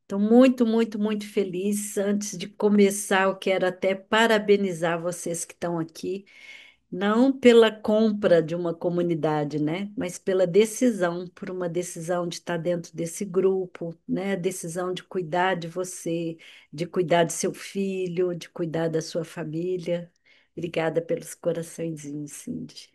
Estou muito, muito, muito feliz. Antes de começar, eu quero até parabenizar vocês que estão aqui, não pela compra de uma comunidade, né? Mas pela decisão, por uma decisão de estar dentro desse grupo, né? Decisão de cuidar de você, de cuidar de seu filho, de cuidar da sua família. Obrigada pelos coraçõezinhos, Cindy.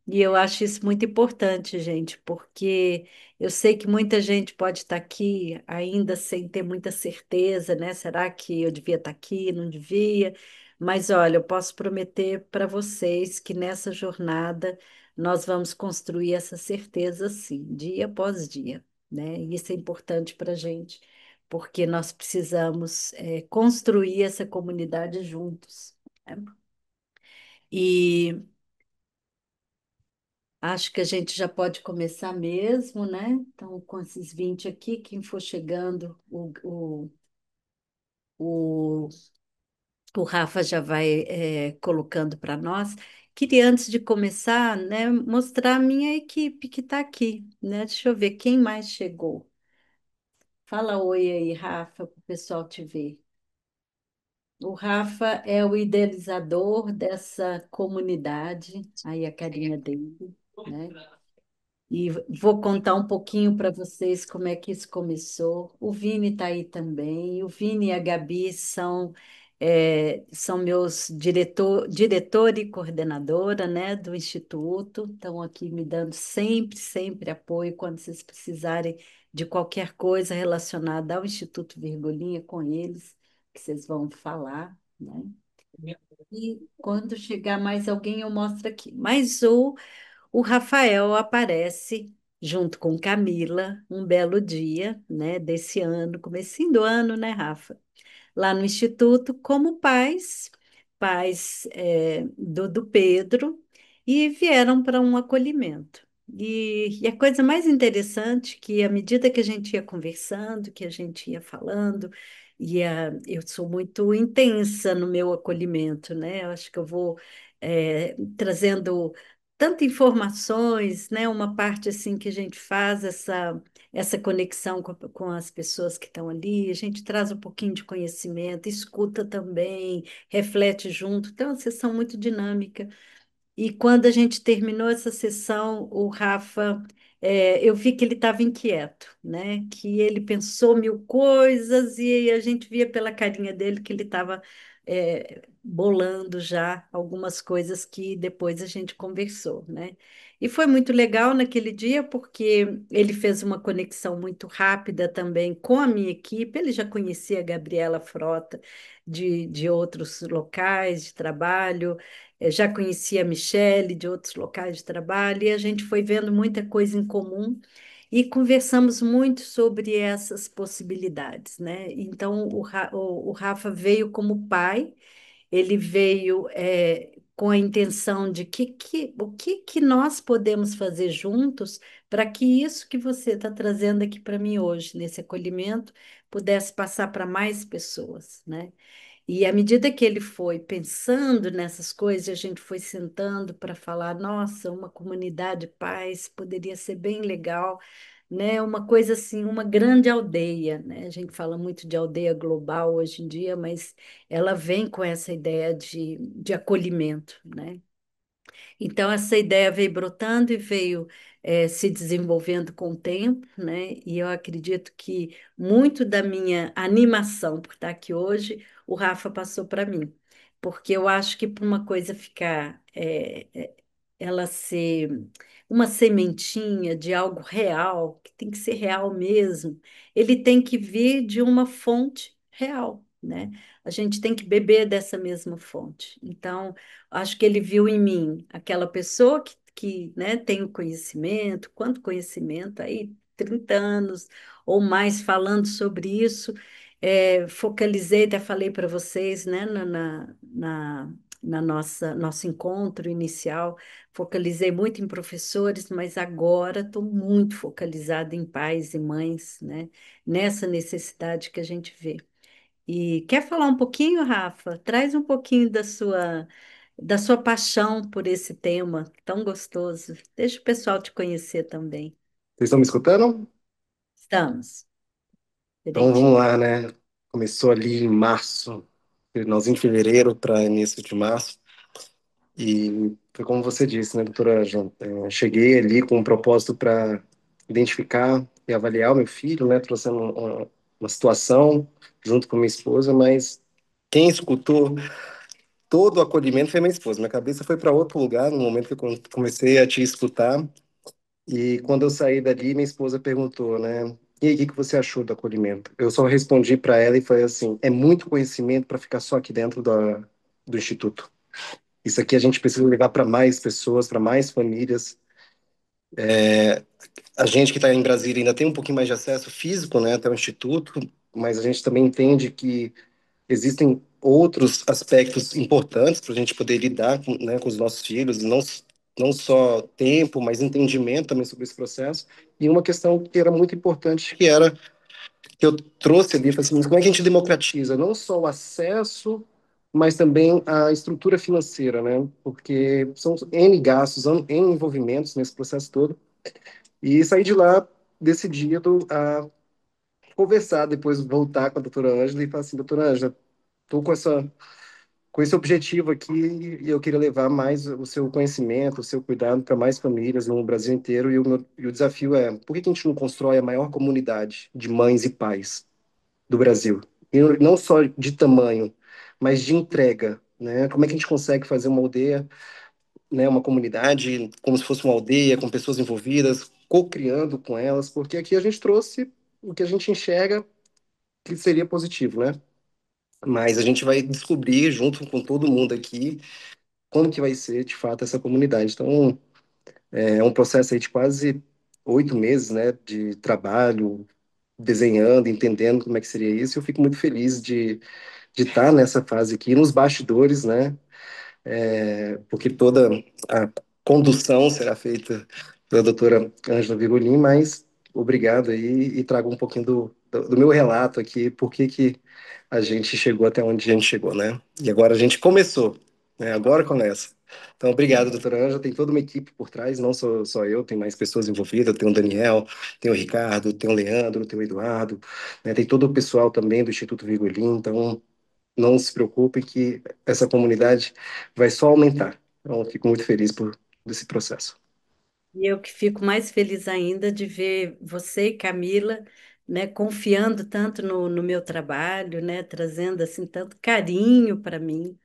E eu acho isso muito importante, gente, porque eu sei que muita gente pode estar aqui ainda sem ter muita certeza, né? Será que eu devia estar aqui? Não devia? Mas olha, eu posso prometer para vocês que nessa jornada nós vamos construir essa certeza, sim, dia após dia, né? E isso é importante para a gente, porque nós precisamos construir essa comunidade juntos, né? E acho que a gente já pode começar mesmo, né? Então, com esses 20 aqui, quem for chegando, o, o Rafa já vai colocando para nós. Queria, antes de começar, né, mostrar a minha equipe que está aqui, né? Deixa eu ver quem mais chegou. Fala oi aí, Rafa, para o pessoal te ver. O Rafa é o idealizador dessa comunidade, aí a carinha dele, né? E vou contar um pouquinho para vocês como é que isso começou. O Vini está aí também. O Vini e a Gabi são meus diretor e coordenadora, né, do Instituto. Estão aqui me dando sempre, sempre apoio quando vocês precisarem de qualquer coisa relacionada ao Instituto Virgulinha com eles, que vocês vão falar, né? E quando chegar mais alguém, eu mostro aqui. Mas o Rafael aparece junto com Camila um belo dia, né, desse ano, comecinho do ano, né, Rafa? Lá no Instituto, como pais do Pedro, e vieram para um acolhimento. E a coisa mais interessante que, à medida que a gente ia conversando, que a gente ia falando, eu sou muito intensa no meu acolhimento, né? Eu acho que eu vou trazendo tantas informações, né? Uma parte assim que a gente faz essa conexão com as pessoas que estão ali, a gente traz um pouquinho de conhecimento, escuta também, reflete junto. Então, é uma sessão muito dinâmica. E quando a gente terminou essa sessão, o Rafa, eu vi que ele estava inquieto, né? Que ele pensou mil coisas e a gente via pela carinha dele que ele estava bolando já algumas coisas que depois a gente conversou, né? E foi muito legal naquele dia porque ele fez uma conexão muito rápida também com a minha equipe. Ele já conhecia a Gabriela Frota de outros locais de trabalho. Já conhecia a Michelle de outros locais de trabalho e a gente foi vendo muita coisa em comum e conversamos muito sobre essas possibilidades, né? Então, o Rafa veio como pai, ele veio com a intenção de o que nós podemos fazer juntos para que isso que você está trazendo aqui para mim hoje, nesse acolhimento, pudesse passar para mais pessoas, né? E à medida que ele foi pensando nessas coisas, a gente foi sentando para falar, nossa, uma comunidade paz poderia ser bem legal, né? Uma coisa assim, uma grande aldeia, né? A gente fala muito de aldeia global hoje em dia, mas ela vem com essa ideia de acolhimento, né? Então, essa ideia veio brotando e veio se desenvolvendo com o tempo, né? E eu acredito que muito da minha animação por estar aqui hoje, o Rafa passou para mim. Porque eu acho que para uma coisa ficar, ela ser uma sementinha de algo real, que tem que ser real mesmo, ele tem que vir de uma fonte real, né? A gente tem que beber dessa mesma fonte. Então, acho que ele viu em mim aquela pessoa né, tem o conhecimento, quanto conhecimento aí, 30 anos ou mais falando sobre isso. Focalizei, até falei para vocês, né, na nosso encontro inicial, focalizei muito em professores, mas agora estou muito focalizada em pais e mães, né, nessa necessidade que a gente vê. E quer falar um pouquinho, Rafa? Traz um pouquinho da sua paixão por esse tema tão gostoso. Deixa o pessoal te conhecer também. Vocês estão me escutando? Estamos. Então vamos direitinho. lá, né? Começou ali em março, finalzinho de fevereiro para início de março. E foi como você disse, né, doutora Ângela? Cheguei ali com um propósito para identificar e avaliar o meu filho, né? Trouxendo uma situação junto com minha esposa, mas quem escutou todo o acolhimento foi minha esposa. Minha cabeça foi para outro lugar no momento que eu comecei a te escutar. E quando eu saí dali, minha esposa perguntou, né? E aí, o que que você achou do acolhimento? Eu só respondi para ela e falei assim: é muito conhecimento para ficar só aqui dentro do instituto. Isso aqui a gente precisa levar para mais pessoas, para mais famílias. A gente que está em Brasília ainda tem um pouquinho mais de acesso físico, né, até o instituto, mas a gente também entende que existem outros aspectos importantes para a gente poder lidar com, né, com os nossos filhos, não só tempo, mas entendimento também sobre esse processo. E uma questão que era muito importante, que era que eu trouxe ali, falei assim, mas como é que a gente democratiza não só o acesso, mas também a estrutura financeira, né? Porque são N gastos, N envolvimentos nesse processo todo. E saí de lá decidido a conversar, depois voltar com a doutora Ângela e falar assim, doutora Ângela, estou com esse objetivo aqui e eu queria levar mais o seu conhecimento, o seu cuidado para mais famílias no Brasil inteiro. E o desafio é, por que que a gente não constrói a maior comunidade de mães e pais do Brasil? E não só de tamanho, mas de entrega, né? Como é que a gente consegue fazer uma aldeia, né, uma comunidade, como se fosse uma aldeia, com pessoas envolvidas, co-criando com elas, porque aqui a gente trouxe o que a gente enxerga que seria positivo, né? Mas a gente vai descobrir junto com todo mundo aqui como que vai ser de fato essa comunidade. Então, é um processo aí de quase 8 meses, né, de trabalho, desenhando, entendendo como é que seria isso. Eu fico muito feliz de estar nessa fase aqui, nos bastidores, né, porque toda a condução será feita pela doutora Ângela Virgulim, mas obrigado aí e trago um pouquinho do meu relato aqui, por que que a gente chegou até onde a gente chegou, né? E agora a gente começou, né? Agora começa. Então, obrigado, doutora Ângela. Tem toda uma equipe por trás, não só eu, tem mais pessoas envolvidas. Tem o Daniel, tem o Ricardo, tem o Leandro, tem o Eduardo, né? Tem todo o pessoal também do Instituto Virgulim. Então, não se preocupe que essa comunidade vai só aumentar. Então, eu fico muito feliz por esse processo. E eu que fico mais feliz ainda de ver você e Camila, né, confiando tanto no meu trabalho, né, trazendo assim tanto carinho para mim.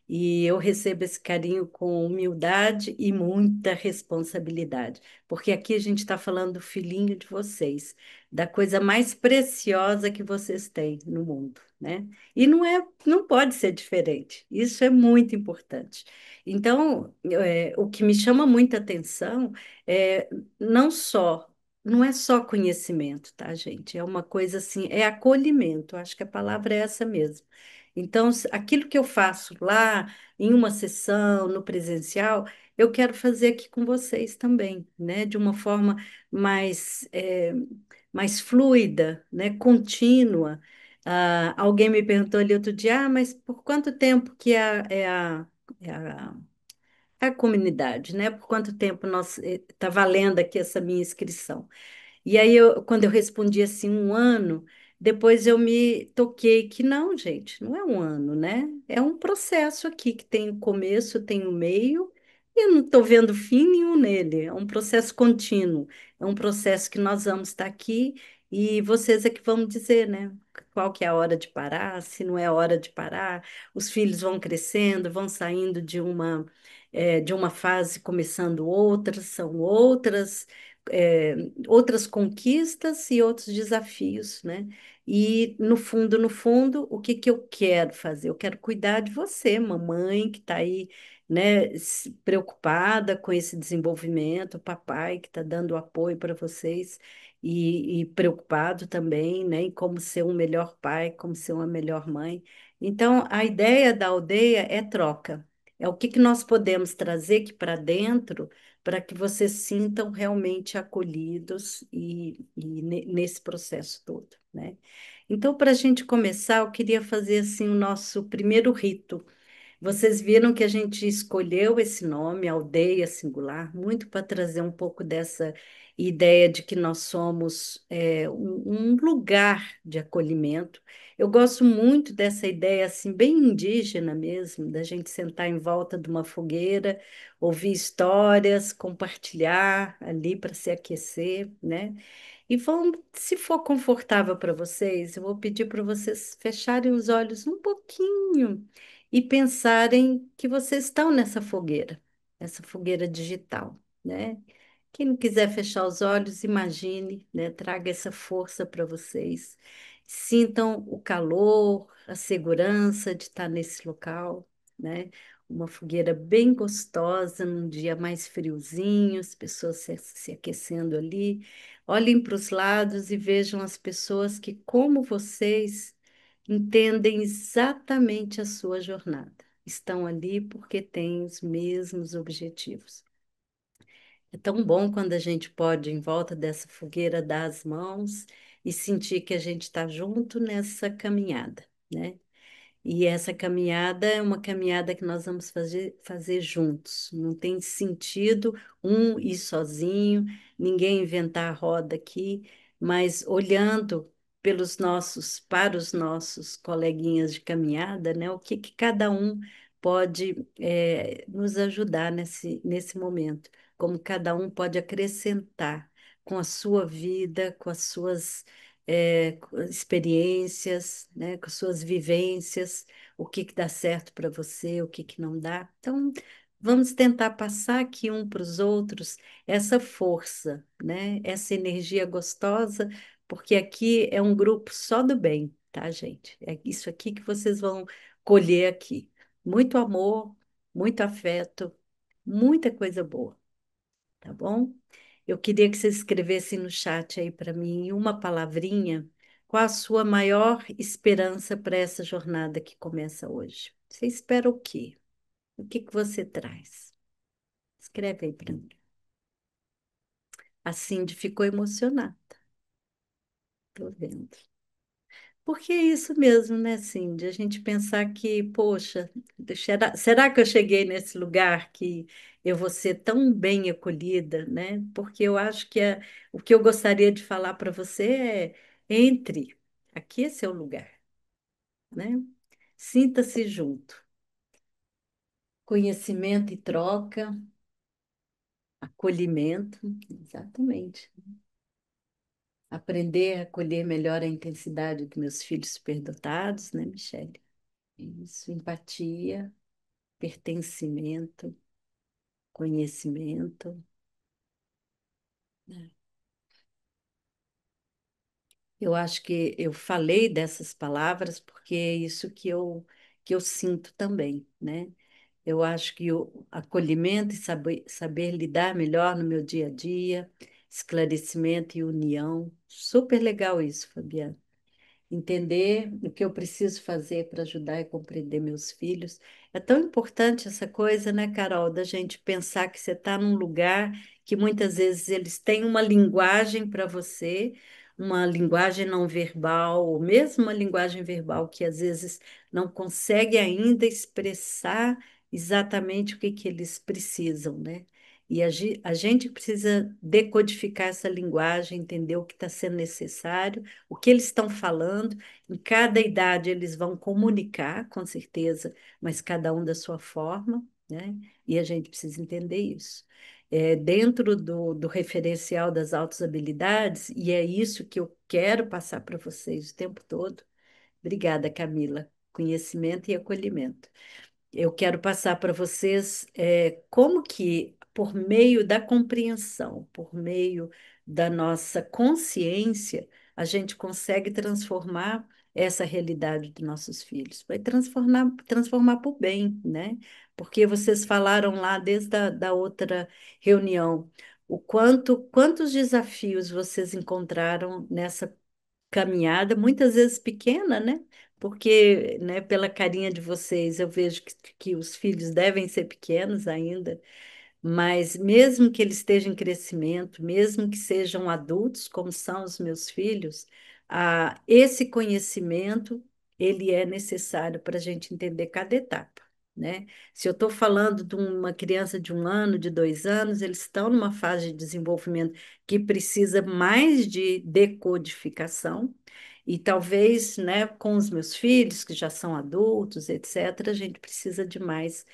E eu recebo esse carinho com humildade e muita responsabilidade, porque aqui a gente está falando do filhinho de vocês, da coisa mais preciosa que vocês têm no mundo, né? E não pode ser diferente. Isso é muito importante. Então, o que me chama muita atenção é não só, não é só conhecimento, tá, gente? É uma coisa assim, é acolhimento. Acho que a palavra é essa mesmo. Então, aquilo que eu faço lá em uma sessão, no presencial, eu quero fazer aqui com vocês também, né? De uma forma mais, mais fluida, né? Contínua. Ah, alguém me perguntou ali outro dia, mas por quanto tempo que é a a comunidade, né? Por quanto tempo nós está valendo aqui essa minha inscrição? E aí, quando eu respondi assim, um ano, depois eu me toquei que não, gente, não é um ano, né? É um processo aqui que tem o começo, tem o meio, e eu não estou vendo fim nenhum nele. É um processo contínuo, é um processo que nós vamos estar aqui e vocês é que vão dizer, né? Qual que é a hora de parar, se não é a hora de parar. Os filhos vão crescendo, vão saindo de uma fase, começando outras, são outras. é, Outras conquistas e outros desafios, né? E no fundo, o que que eu quero fazer? Eu quero cuidar de você, mamãe, que está aí, né, preocupada com esse desenvolvimento, papai que está dando apoio para vocês e preocupado também, né, em como ser um melhor pai, como ser uma melhor mãe. Então, a ideia da aldeia é troca. É o que que nós podemos trazer aqui para dentro para que vocês sintam realmente acolhidos nesse processo todo, né? Então, para a gente começar, eu queria fazer assim o nosso primeiro rito. Vocês viram que a gente escolheu esse nome, Aldeia Singular, muito para trazer um pouco dessa ideia de que nós somos um lugar de acolhimento. Eu gosto muito dessa ideia assim, bem indígena mesmo, da gente sentar em volta de uma fogueira, ouvir histórias, compartilhar ali para se aquecer, né? E vão, se for confortável para vocês, eu vou pedir para vocês fecharem os olhos um pouquinho e pensarem que vocês estão nessa fogueira digital, né? Quem não quiser fechar os olhos, imagine, né? Traga essa força para vocês. Sintam o calor, a segurança de estar nesse local, né? Uma fogueira bem gostosa, num dia mais friozinho, as pessoas se aquecendo ali. Olhem para os lados e vejam as pessoas que, como vocês, entendem exatamente a sua jornada. Estão ali porque têm os mesmos objetivos. É tão bom quando a gente pode, em volta dessa fogueira, dar as mãos e sentir que a gente está junto nessa caminhada, né? E essa caminhada é uma caminhada que nós vamos fazer juntos. Não tem sentido um ir sozinho, ninguém inventar a roda aqui, mas olhando para os nossos coleguinhas de caminhada, né? O que cada um pode nos ajudar nesse momento, como cada um pode acrescentar com a sua vida, com as suas experiências, né, com suas vivências, o que que dá certo para você, o que que não dá. Então, vamos tentar passar aqui um para os outros essa força, né, essa energia gostosa, porque aqui é um grupo só do bem, tá, gente? É isso aqui que vocês vão colher aqui. Muito amor, muito afeto, muita coisa boa, tá bom? Eu queria que você escrevesse no chat aí para mim uma palavrinha. Qual a sua maior esperança para essa jornada que começa hoje? Você espera o quê? O que que você traz? Escreve aí para mim. A Cindy ficou emocionada. Tô vendo. Porque é isso mesmo, né, Cindy? A gente pensar que, poxa, será que eu cheguei nesse lugar que eu vou ser tão bem acolhida, né? Porque eu acho que o que eu gostaria de falar para você é entre, aqui é seu lugar, né? Sinta-se junto. Conhecimento e troca, acolhimento, exatamente. Aprender a acolher melhor a intensidade dos meus filhos superdotados, né, Michele? Isso, empatia, pertencimento, conhecimento, né? Eu acho que eu falei dessas palavras porque é isso que eu sinto também, né? Eu acho que o acolhimento e saber lidar melhor no meu dia a dia, esclarecimento e união, super legal isso, Fabiana. Entender o que eu preciso fazer para ajudar e compreender meus filhos. É tão importante essa coisa, né, Carol, da gente pensar que você está num lugar que muitas vezes eles têm uma linguagem para você, uma linguagem não verbal, ou mesmo uma linguagem verbal que às vezes não consegue ainda expressar exatamente o que que eles precisam, né? E a gente precisa decodificar essa linguagem, entender o que está sendo necessário, o que eles estão falando. Em cada idade eles vão comunicar, com certeza, mas cada um da sua forma, né? E a gente precisa entender isso. Dentro do referencial das altas habilidades, e é isso que eu quero passar para vocês o tempo todo. Obrigada, Camila. Conhecimento e acolhimento. Eu quero passar para vocês como que, por meio da compreensão, por meio da nossa consciência, a gente consegue transformar essa realidade dos nossos filhos. Vai transformar para o bem, né? Porque vocês falaram lá desde da outra reunião, quantos desafios vocês encontraram nessa caminhada, muitas vezes pequena, né? Porque, né, pela carinha de vocês, eu vejo que os filhos devem ser pequenos ainda, mas mesmo que eles estejam em crescimento, mesmo que sejam adultos, como são os meus filhos, esse conhecimento, ele é necessário para a gente entender cada etapa. né? Se eu estou falando de uma criança de 1 ano, de 2 anos, eles estão numa fase de desenvolvimento que precisa mais de decodificação, e talvez, né, com os meus filhos, que já são adultos, etc., a gente precisa de mais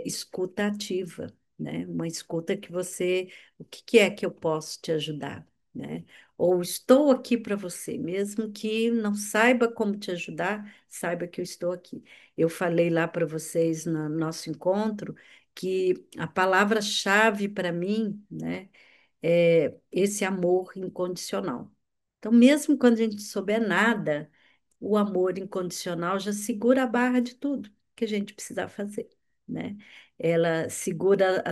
escuta ativa, né? Uma escuta que você, o que que é que eu posso te ajudar, né? Ou estou aqui para você, mesmo que não saiba como te ajudar, saiba que eu estou aqui. Eu falei lá para vocês no nosso encontro que a palavra-chave para mim, né, é esse amor incondicional. Então, mesmo quando a gente souber nada, o amor incondicional já segura a barra de tudo que a gente precisa fazer, né? Ela segura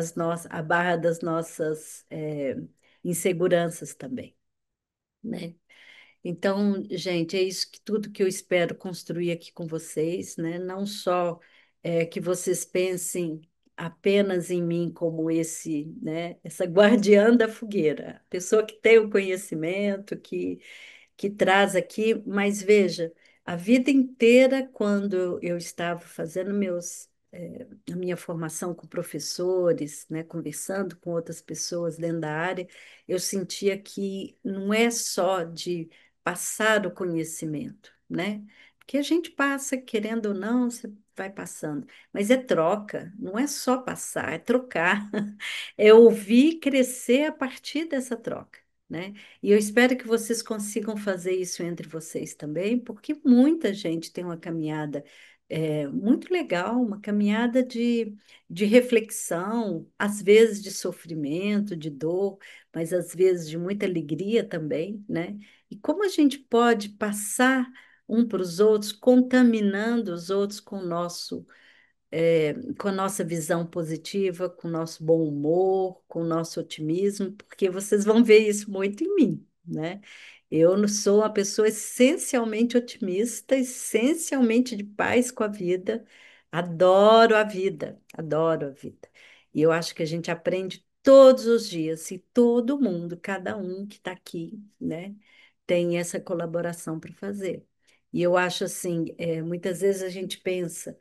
a barra das nossas inseguranças também, né? Então, gente, é isso que tudo que eu espero construir aqui com vocês, né? Não só que vocês pensem apenas em mim como esse, né? Essa guardiã da fogueira, a pessoa que tem o conhecimento, que traz aqui, mas veja, a vida inteira, quando eu estava fazendo a minha formação com professores, né, conversando com outras pessoas dentro da área, eu sentia que não é só de passar o conhecimento, né? Porque a gente passa, querendo ou não, você vai passando, mas é troca, não é só passar, é trocar, é ouvir crescer a partir dessa troca, né? E eu espero que vocês consigam fazer isso entre vocês também, porque muita gente tem uma caminhada muito legal, uma caminhada de reflexão, às vezes de sofrimento, de dor, mas às vezes de muita alegria também, né? E como a gente pode passar um para os outros, contaminando os outros com o nosso com a nossa visão positiva, com o nosso bom humor, com o nosso otimismo, porque vocês vão ver isso muito em mim, né? Eu não sou uma pessoa essencialmente otimista, essencialmente de paz com a vida, adoro a vida, adoro a vida. E eu acho que a gente aprende todos os dias, e todo mundo, cada um que está aqui, né, tem essa colaboração para fazer. E eu acho assim, muitas vezes a gente pensa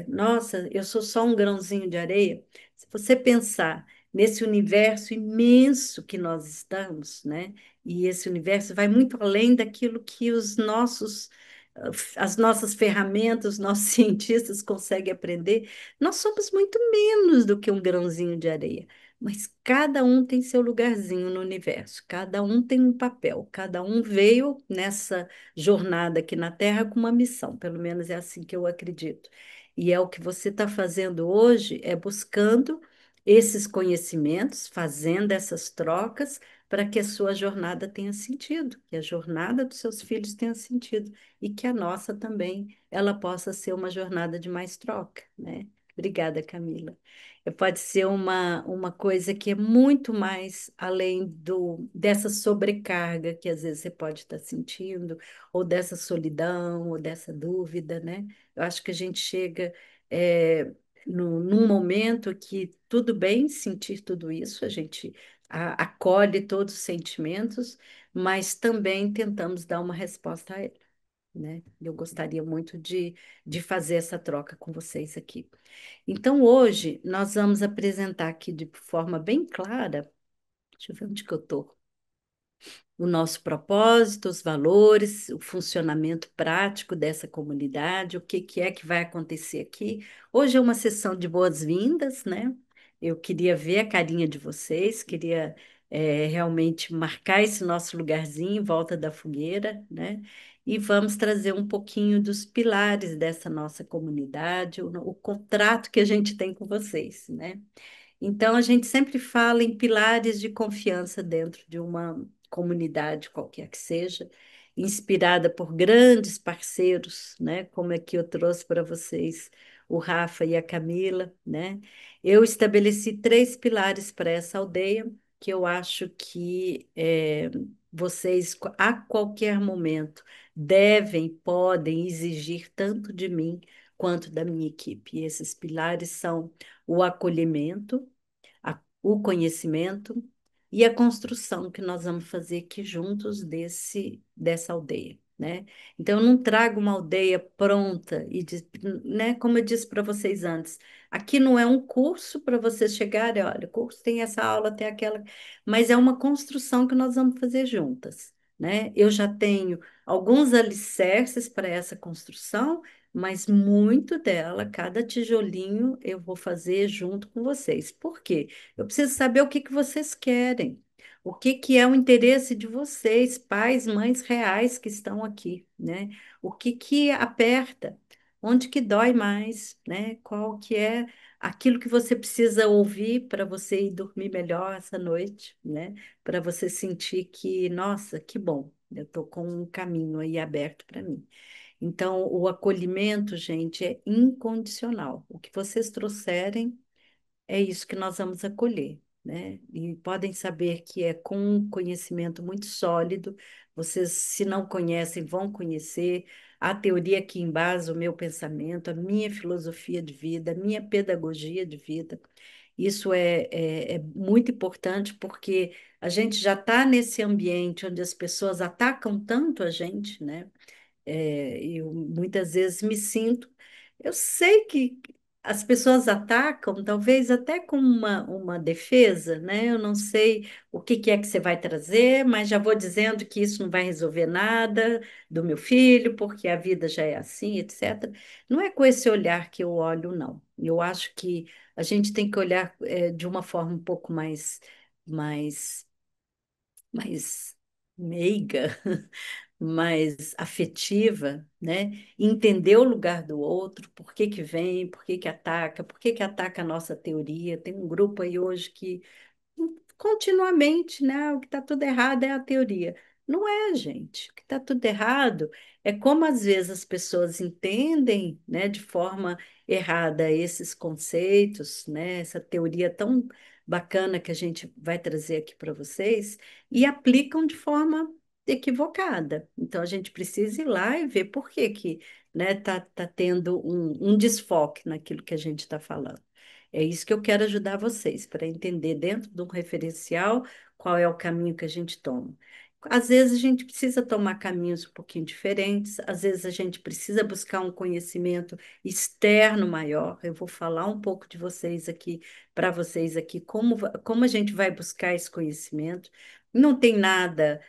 nossa, eu sou só um grãozinho de areia. Se você pensar nesse universo imenso que nós estamos, né? E esse universo vai muito além daquilo que as nossas ferramentas, os nossos cientistas conseguem aprender. Nós somos muito menos do que um grãozinho de areia. Mas cada um tem seu lugarzinho no universo, cada um tem um papel, cada um veio nessa jornada aqui na Terra com uma missão, pelo menos é assim que eu acredito. E é o que você está fazendo hoje, é buscando esses conhecimentos, fazendo essas trocas para que a sua jornada tenha sentido, que a jornada dos seus filhos tenha sentido e que a nossa também ela possa ser uma jornada de mais troca, né? Obrigada, Camila. Pode ser uma coisa que é muito mais além dessa sobrecarga que às vezes você pode estar sentindo, ou dessa solidão, ou dessa dúvida, né? Eu acho que a gente chega num momento que tudo bem sentir tudo isso, a gente acolhe todos os sentimentos, mas também tentamos dar uma resposta a ele, né? Eu gostaria muito de fazer essa troca com vocês aqui. Então, hoje, nós vamos apresentar aqui de forma bem clara, deixa eu ver onde que eu estou, o nosso propósito, os valores, o funcionamento prático dessa comunidade, o que que é que vai acontecer aqui. Hoje é uma sessão de boas-vindas, né? Eu queria ver a carinha de vocês, queria realmente marcar esse nosso lugarzinho em volta da fogueira, né? E vamos trazer um pouquinho dos pilares dessa nossa comunidade, o contrato que a gente tem com vocês, né? Então, a gente sempre fala em pilares de confiança dentro de uma comunidade, qualquer que seja, inspirada por grandes parceiros, né? Como é que eu trouxe para vocês o Rafa e a Camila, né? Eu estabeleci 3 pilares para essa aldeia, que eu acho que vocês, a qualquer momento, devem, podem exigir tanto de mim quanto da minha equipe. E esses pilares são o acolhimento, o conhecimento e a construção que nós vamos fazer aqui juntos dessa aldeia, né? Então, eu não trago uma aldeia pronta e, né, como eu disse para vocês antes, aqui não é um curso para vocês chegarem, olha, o curso tem essa aula, tem aquela, mas é uma construção que nós vamos fazer juntas, né? Eu já tenho alguns alicerces para essa construção, mas muito dela, cada tijolinho eu vou fazer junto com vocês. Por quê? Eu preciso saber o que que vocês querem. O que que é o interesse de vocês, pais, mães reais que estão aqui, né? O que que aperta? Onde que dói mais, né? Qual que é aquilo que você precisa ouvir para você ir dormir melhor essa noite, né? Para você sentir que, nossa, que bom, eu estou com um caminho aí aberto para mim. Então, o acolhimento, gente, é incondicional. O que vocês trouxerem é isso que nós vamos acolher, né? E podem saber que é com um conhecimento muito sólido. Vocês, se não conhecem, vão conhecer a teoria que embasa o meu pensamento, a minha filosofia de vida, a minha pedagogia de vida. Isso é muito importante porque a gente já está nesse ambiente onde as pessoas atacam tanto a gente, né? Eu muitas vezes me sinto. Eu sei que as pessoas atacam, talvez até com uma defesa, né? Eu não sei o que que é que você vai trazer, mas já vou dizendo que isso não vai resolver nada do meu filho, porque a vida já é assim, etc. Não é com esse olhar que eu olho, não. Eu acho que a gente tem que olhar, de uma forma um pouco mais, mais meiga, mais afetiva, né? Entender o lugar do outro, por que que vem, por que que ataca a nossa teoria. Tem um grupo aí hoje que continuamente, né? O que está tudo errado é a teoria. Não é, gente. O que está tudo errado é como às vezes as pessoas entendem, né, de forma errada esses conceitos, né, essa teoria tão bacana que a gente vai trazer aqui para vocês e aplicam de forma equivocada. Então a gente precisa ir lá e ver por que que, né, tá tendo um desfoque naquilo que a gente está falando. É isso que eu quero ajudar vocês, para entender dentro de um referencial qual é o caminho que a gente toma. Às vezes a gente precisa tomar caminhos um pouquinho diferentes, às vezes a gente precisa buscar um conhecimento externo maior. Eu vou falar um pouco de vocês aqui, para vocês aqui, como a gente vai buscar esse conhecimento. Não tem nada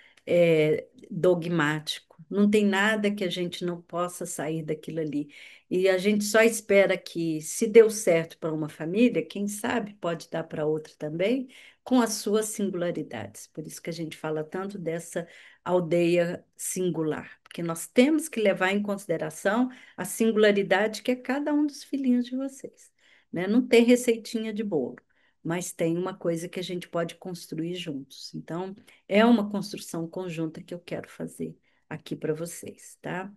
dogmático, não tem nada que a gente não possa sair daquilo ali. E a gente só espera que, se deu certo para uma família, quem sabe pode dar para outra também, com as suas singularidades. Por isso que a gente fala tanto dessa aldeia singular, porque nós temos que levar em consideração a singularidade que é cada um dos filhinhos de vocês, né? Não tem receitinha de bolo, mas tem uma coisa que a gente pode construir juntos. Então, é uma construção conjunta que eu quero fazer aqui para vocês, tá?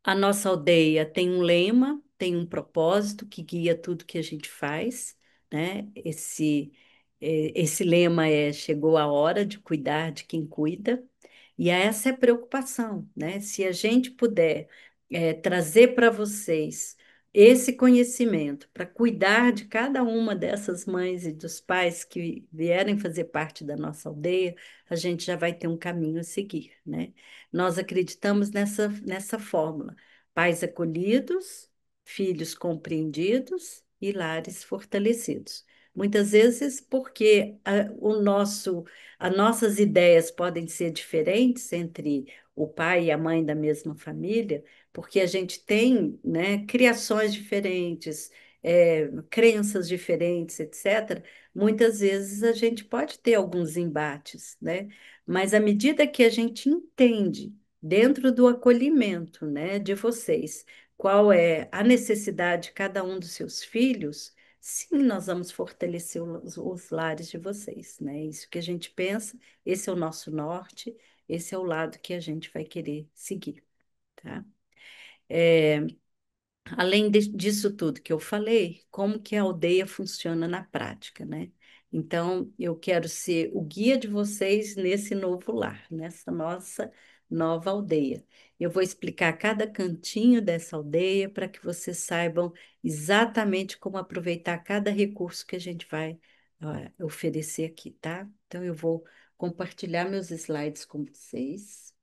A nossa aldeia tem um lema, tem um propósito que guia tudo que a gente faz, né? Esse lema é: chegou a hora de cuidar de quem cuida, e essa é a preocupação, né? Se a gente puder trazer para vocês esse conhecimento para cuidar de cada uma dessas mães e dos pais que vierem fazer parte da nossa aldeia, a gente já vai ter um caminho a seguir, né? Nós acreditamos nessa fórmula: pais acolhidos, filhos compreendidos e lares fortalecidos. Muitas vezes porque as nossas ideias podem ser diferentes entre o pai e a mãe da mesma família, porque a gente tem, né, criações diferentes, crenças diferentes, etc. Muitas vezes a gente pode ter alguns embates, né? Mas à medida que a gente entende, dentro do acolhimento, né, de vocês, qual é a necessidade de cada um dos seus filhos, sim, nós vamos fortalecer os lares de vocês, né? Isso que a gente pensa, esse é o nosso norte, esse é o lado que a gente vai querer seguir, tá? Além disso tudo que eu falei, como que a aldeia funciona na prática, né? Então, eu quero ser o guia de vocês nesse novo lar, nessa nossa nova aldeia. Eu vou explicar cada cantinho dessa aldeia para que vocês saibam exatamente como aproveitar cada recurso que a gente vai, oferecer aqui, tá? Então, eu vou compartilhar meus slides com vocês.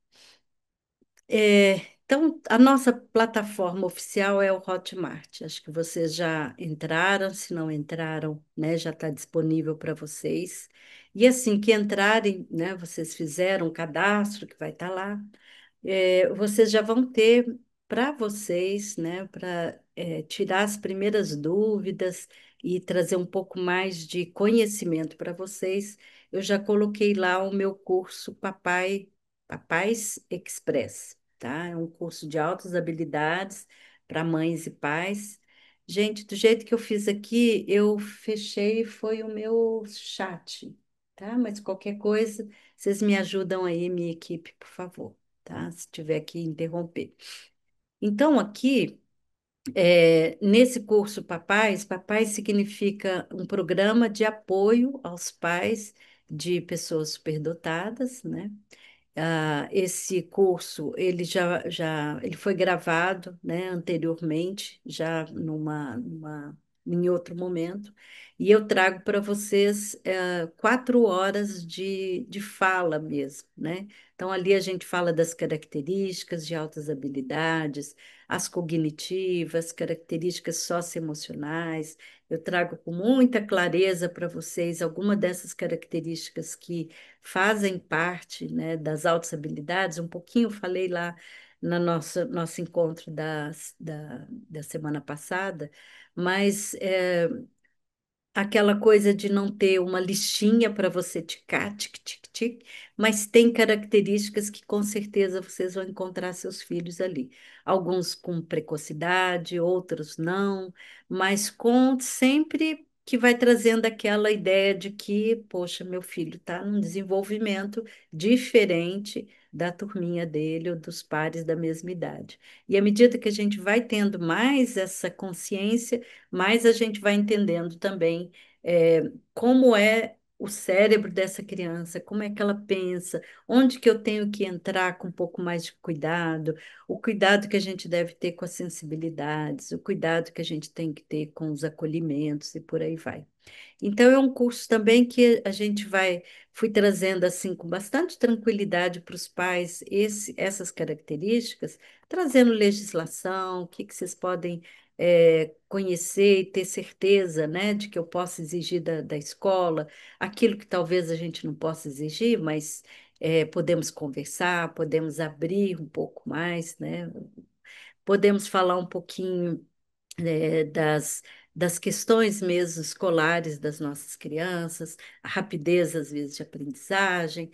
Então, a nossa plataforma oficial é o Hotmart. Acho que vocês já entraram, se não entraram, né, já está disponível para vocês. E assim que entrarem, né, vocês fizeram um cadastro que vai estar lá, vocês já vão ter para vocês, né, para tirar as primeiras dúvidas e trazer um pouco mais de conhecimento para vocês. Eu já coloquei lá o meu curso Papais Express, tá? É um curso de altas habilidades para mães e pais. Gente, do jeito que eu fiz aqui, eu fechei, foi o meu chat, tá? Mas qualquer coisa, vocês me ajudam aí, minha equipe, por favor, tá? Se tiver que interromper. Então, aqui, nesse curso Papais significa um programa de apoio aos pais de pessoas superdotadas, né? Esse curso ele foi gravado, né, anteriormente, já em outro momento, e eu trago para vocês 4 horas de fala mesmo, né? Então ali a gente fala das características de altas habilidades, as cognitivas, características socioemocionais. Eu trago com muita clareza para vocês alguma dessas características que fazem parte, né, das altas habilidades. Um pouquinho falei lá no nosso encontro da semana passada, mas aquela coisa de não ter uma listinha para você ticar, tic, tic, tic, mas tem características que com certeza vocês vão encontrar seus filhos ali. Alguns com precocidade, outros não, mas com sempre que vai trazendo aquela ideia de que, poxa, meu filho está num desenvolvimento diferente da turminha dele ou dos pares da mesma idade. E à medida que a gente vai tendo mais essa consciência, mais a gente vai entendendo também como é o cérebro dessa criança, como é que ela pensa, onde que eu tenho que entrar com um pouco mais de cuidado, o cuidado que a gente deve ter com as sensibilidades, o cuidado que a gente tem que ter com os acolhimentos e por aí vai. Então, é um curso também que a gente fui trazendo assim com bastante tranquilidade para os pais essas características, trazendo legislação, o que que vocês podem conhecer e ter certeza, né, de que eu posso exigir da escola, aquilo que talvez a gente não possa exigir, mas podemos conversar, podemos abrir um pouco mais, né, podemos falar um pouquinho das questões mesmo escolares das nossas crianças, a rapidez, às vezes, de aprendizagem,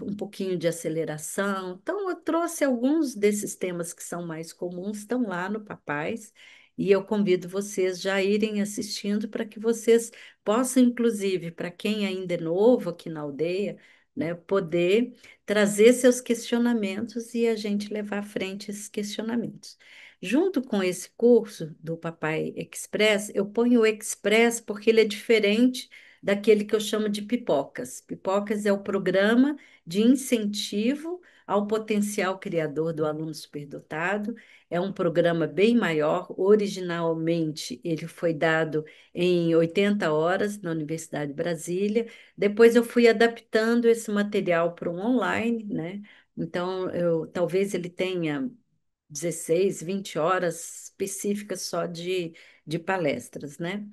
um pouquinho de aceleração. Então, eu trouxe alguns desses temas que são mais comuns, estão lá no Papais, e eu convido vocês já a irem assistindo para que vocês possam, inclusive, para quem ainda é novo aqui na aldeia, né, poder trazer seus questionamentos e a gente levar à frente esses questionamentos. Junto com esse curso do Papai Express, eu ponho o Express porque ele é diferente daquele que eu chamo de Pipocas. Pipocas é o programa de incentivo ao potencial criador do aluno superdotado. É um programa bem maior. Originalmente, ele foi dado em 80 horas na Universidade de Brasília. Depois, eu fui adaptando esse material para um online, né? Então, talvez ele tenha 16, 20 horas específicas só de palestras, né?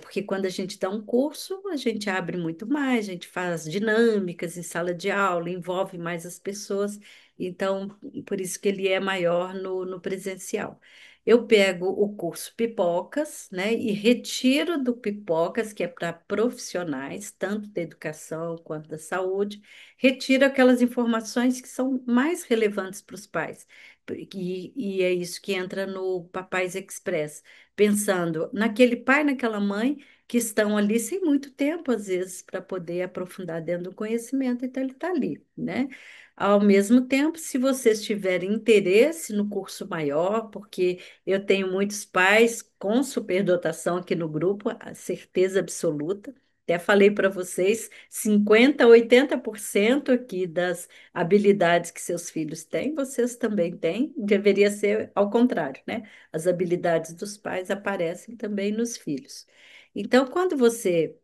Porque quando a gente dá um curso, a gente abre muito mais, a gente faz dinâmicas em sala de aula, envolve mais as pessoas, então, por isso que ele é maior no presencial. Eu pego o curso Pipocas, né, e retiro do Pipocas, que é para profissionais, tanto da educação quanto da saúde, retiro aquelas informações que são mais relevantes para os pais. E é isso que entra no Papais Express, pensando naquele pai, naquela mãe que estão ali sem muito tempo, às vezes, para poder aprofundar dentro do conhecimento, então ele está ali, né? Ao mesmo tempo, se vocês tiverem interesse no curso maior, porque eu tenho muitos pais com superdotação aqui no grupo, a certeza absoluta. Até falei para vocês, 50, 80% aqui das habilidades que seus filhos têm, vocês também têm. Deveria ser ao contrário, né? As habilidades dos pais aparecem também nos filhos. Então, quando você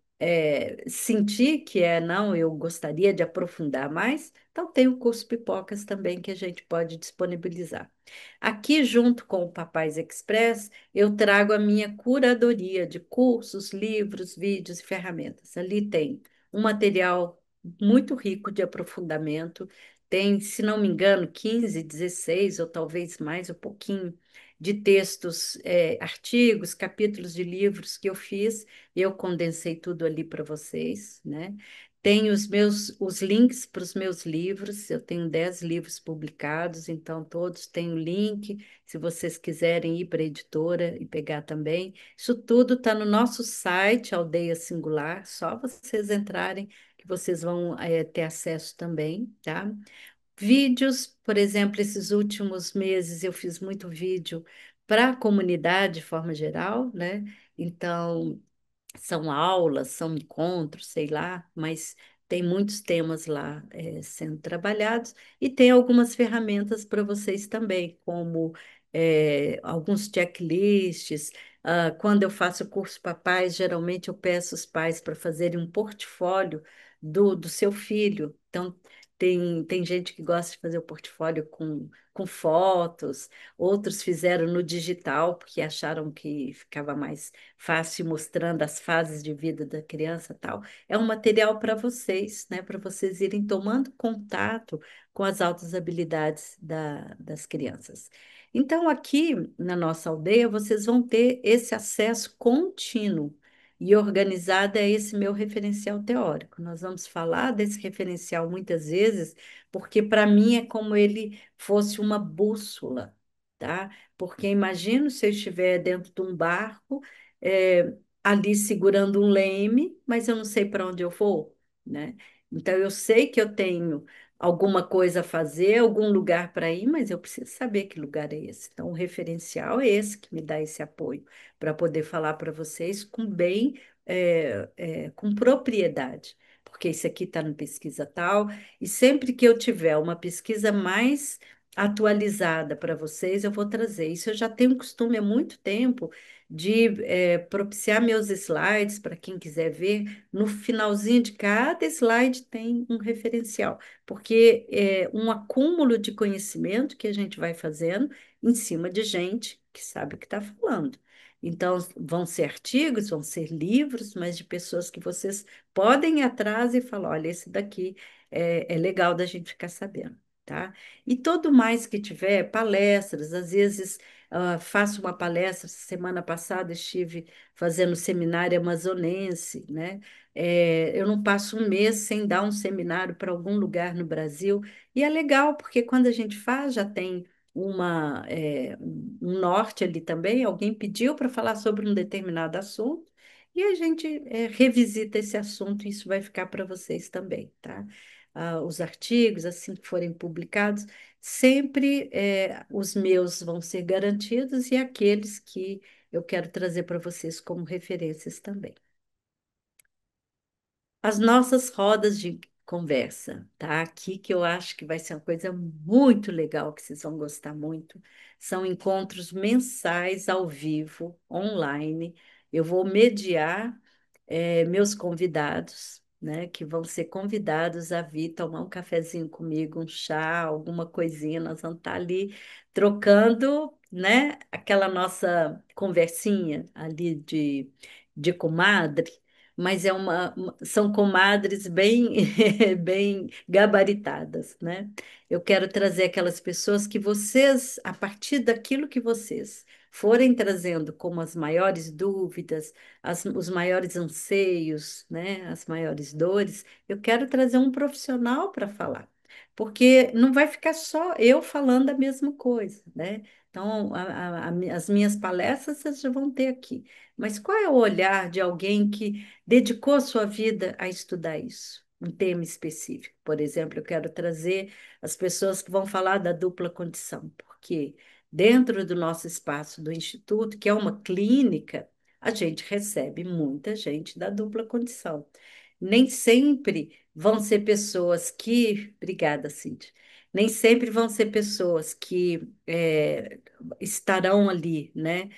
sentir que não, eu gostaria de aprofundar mais, então tem o curso Pipocas também que a gente pode disponibilizar. Aqui, junto com o Papais Express, eu trago a minha curadoria de cursos, livros, vídeos e ferramentas. Ali tem um material muito rico de aprofundamento, tem, se não me engano, 15, 16 ou talvez mais um pouquinho de textos, artigos, capítulos de livros que eu fiz, eu condensei tudo ali para vocês, né? Tenho os links para os meus livros, eu tenho 10 livros publicados, então todos têm o link, se vocês quiserem ir para a editora e pegar também. Isso tudo está no nosso site, Aldeia Singular, só vocês entrarem que vocês vão ter acesso também, tá? Vídeos, por exemplo, esses últimos meses eu fiz muito vídeo para a comunidade de forma geral, né? Então, são aulas, são encontros, sei lá, mas tem muitos temas lá sendo trabalhados e tem algumas ferramentas para vocês também, como alguns checklists. Quando eu faço curso para pais, geralmente eu peço os pais para fazerem um portfólio do seu filho. Então, tem gente que gosta de fazer o portfólio com fotos, outros fizeram no digital, porque acharam que ficava mais fácil mostrando as fases de vida da criança e tal. É um material para vocês, né? Para vocês irem tomando contato com as altas habilidades das crianças. Então, aqui na nossa aldeia, vocês vão ter esse acesso contínuo e organizado é esse meu referencial teórico. Nós vamos falar desse referencial muitas vezes, porque para mim é como ele fosse uma bússola, tá? Porque imagino se eu estiver dentro de um barco, é, ali segurando um leme, mas eu não sei para onde eu vou, né? Então eu sei que eu tenho alguma coisa a fazer, algum lugar para ir, mas eu preciso saber que lugar é esse. Então o referencial é esse que me dá esse apoio para poder falar para vocês com propriedade. Porque isso aqui está no pesquisa tal, e sempre que eu tiver uma pesquisa mais atualizada para vocês, eu vou trazer. Isso eu já tenho costume há muito tempo de propiciar meus slides para quem quiser ver. No finalzinho de cada slide tem um referencial, porque é um acúmulo de conhecimento que a gente vai fazendo em cima de gente que sabe o que está falando. Então, vão ser artigos, vão ser livros, mas de pessoas que vocês podem ir atrás e falar: olha, esse daqui é legal da gente ficar sabendo, tá? E todo mais que tiver, palestras, às vezes faço uma palestra, semana passada estive fazendo seminário amazonense, né? Eu não passo um mês sem dar um seminário para algum lugar no Brasil, e é legal, porque quando a gente faz, já tem um norte ali também, alguém pediu para falar sobre um determinado assunto, e a gente revisita esse assunto, e isso vai ficar para vocês também, tá? Os artigos, assim que forem publicados, sempre os meus vão ser garantidos e aqueles que eu quero trazer para vocês como referências também. As nossas rodas de conversa, tá? Aqui que eu acho que vai ser uma coisa muito legal, que vocês vão gostar muito. São encontros mensais ao vivo, online. Eu vou mediar meus convidados, né, que vão ser convidados a vir tomar um cafezinho comigo, um chá, alguma coisinha, nós vamos estar ali trocando, né, aquela nossa conversinha ali de comadre, mas são comadres bem, bem gabaritadas, né? Eu quero trazer aquelas pessoas que vocês, a partir daquilo que vocês forem trazendo como as maiores dúvidas, os maiores anseios, né, as maiores dores, eu quero trazer um profissional para falar, porque não vai ficar só eu falando a mesma coisa, né? Então, as minhas palestras vocês já vão ter aqui. Mas qual é o olhar de alguém que dedicou a sua vida a estudar isso? Um tema específico. Por exemplo, eu quero trazer as pessoas que vão falar da dupla condição, porque dentro do nosso espaço do Instituto, que é uma clínica, a gente recebe muita gente da dupla condição. Nem sempre vão ser pessoas que. Obrigada, Cíntia. Nem sempre vão ser pessoas que estarão ali, né,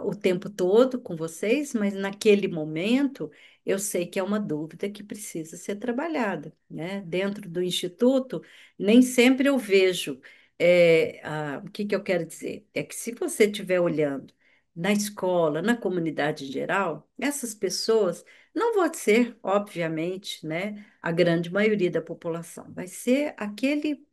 o tempo todo com vocês, mas naquele momento eu sei que é uma dúvida que precisa ser trabalhada, né? Dentro do instituto, nem sempre eu vejo. O que que eu quero dizer? É que se você estiver olhando na escola, na comunidade em geral, essas pessoas não vão ser, obviamente, né, a grande maioria da população. Vai ser aquele